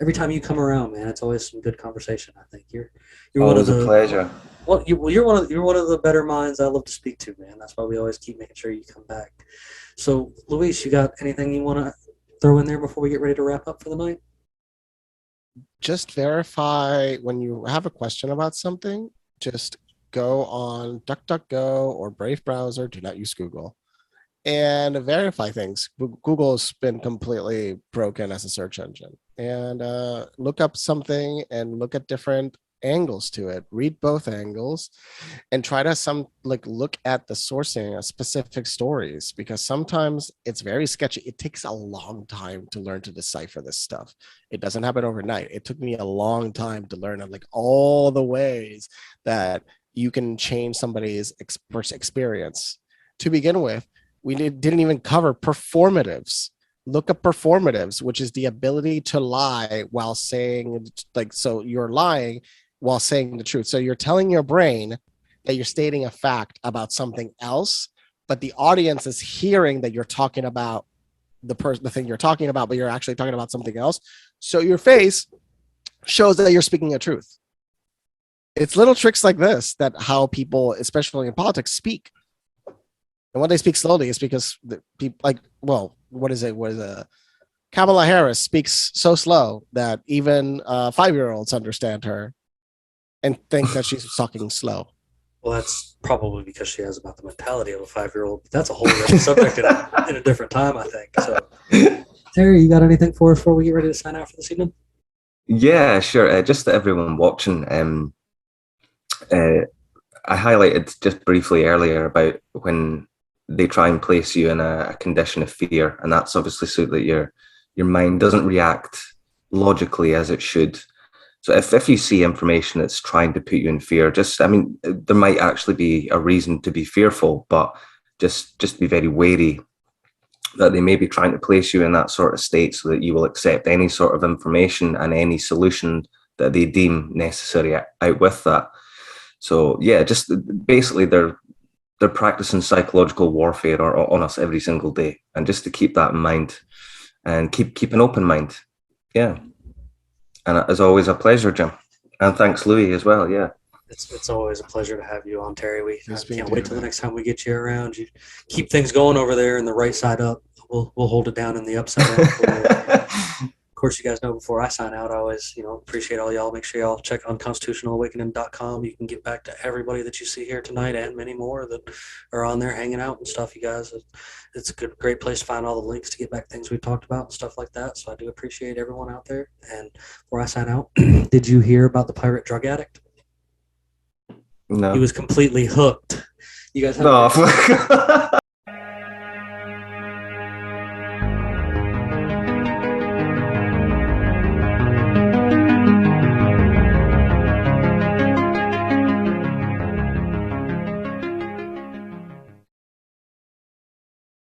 every time you come around, man, it's always some good conversation. I think you're one of the, a pleasure. Well, you're one of the better minds I love to speak to, man. That's why we always keep making sure you come back. So, Luis, you got anything you want to throw in there before we get ready to wrap up for the night? Just verify when you have a question about something. Just go on DuckDuckGo or Brave browser. Do not use Google. And verify things. Google's been completely broken as a search engine. And look up something and look at different angles to it. Read both angles and try to look at the sourcing of specific stories, because sometimes it's very sketchy. It takes a long time to learn to decipher this stuff. It doesn't happen overnight. It took me a long time to learn all the ways that you can change somebody's experience. To begin with, we didn't even cover performatives. Look up performatives, which is the ability to lie while saying, so you're lying while saying the truth. So you're telling your brain that you're stating a fact about something else, but the audience is hearing that you're talking about the thing you're talking about, but you're actually talking about something else. So your face shows that you're speaking the truth. It's little tricks like this that how people, especially in politics, speak. And when they speak slowly, it's because the people Kamala Harris speaks so slow that even 5-year-olds understand her and think that she's talking slow. Well, that's probably because she has about the mentality of a 5-year-old. But that's a whole other subject in a different time, I think. So, Terry, you got anything for us before we get ready to sign out for this evening? Yeah, sure. Just to everyone watching, I highlighted just briefly earlier about when they try and place you in a condition of fear, and that's obviously so that your mind doesn't react logically as it should. So if you see information that's trying to put you in fear, there might actually be a reason to be fearful, but just be very wary that they may be trying to place you in that sort of state so that you will accept any sort of information and any solution that they deem necessary out with that. So yeah, just basically they're practicing psychological warfare on us every single day, and just to keep that in mind and keep an open mind. Yeah. And as always, a pleasure, Jim. And thanks, Louis, as well. Yeah. It's always a pleasure to have you on, Terry. We can't wait till the next time we get you around. You keep things going over there in the right side up. We'll hold it down in the upside down. Of course, you guys know before I sign out, I always, appreciate all y'all. Make sure y'all check unconstitutionalawakening.com. You can get back to everybody that you see here tonight and many more that are on there hanging out and stuff, you guys. It's a great place to find all the links to get back things we talked about and stuff like that. So I do appreciate everyone out there. And before I sign out, did you hear about the pirate drug addict? No. He was completely hooked. You guys have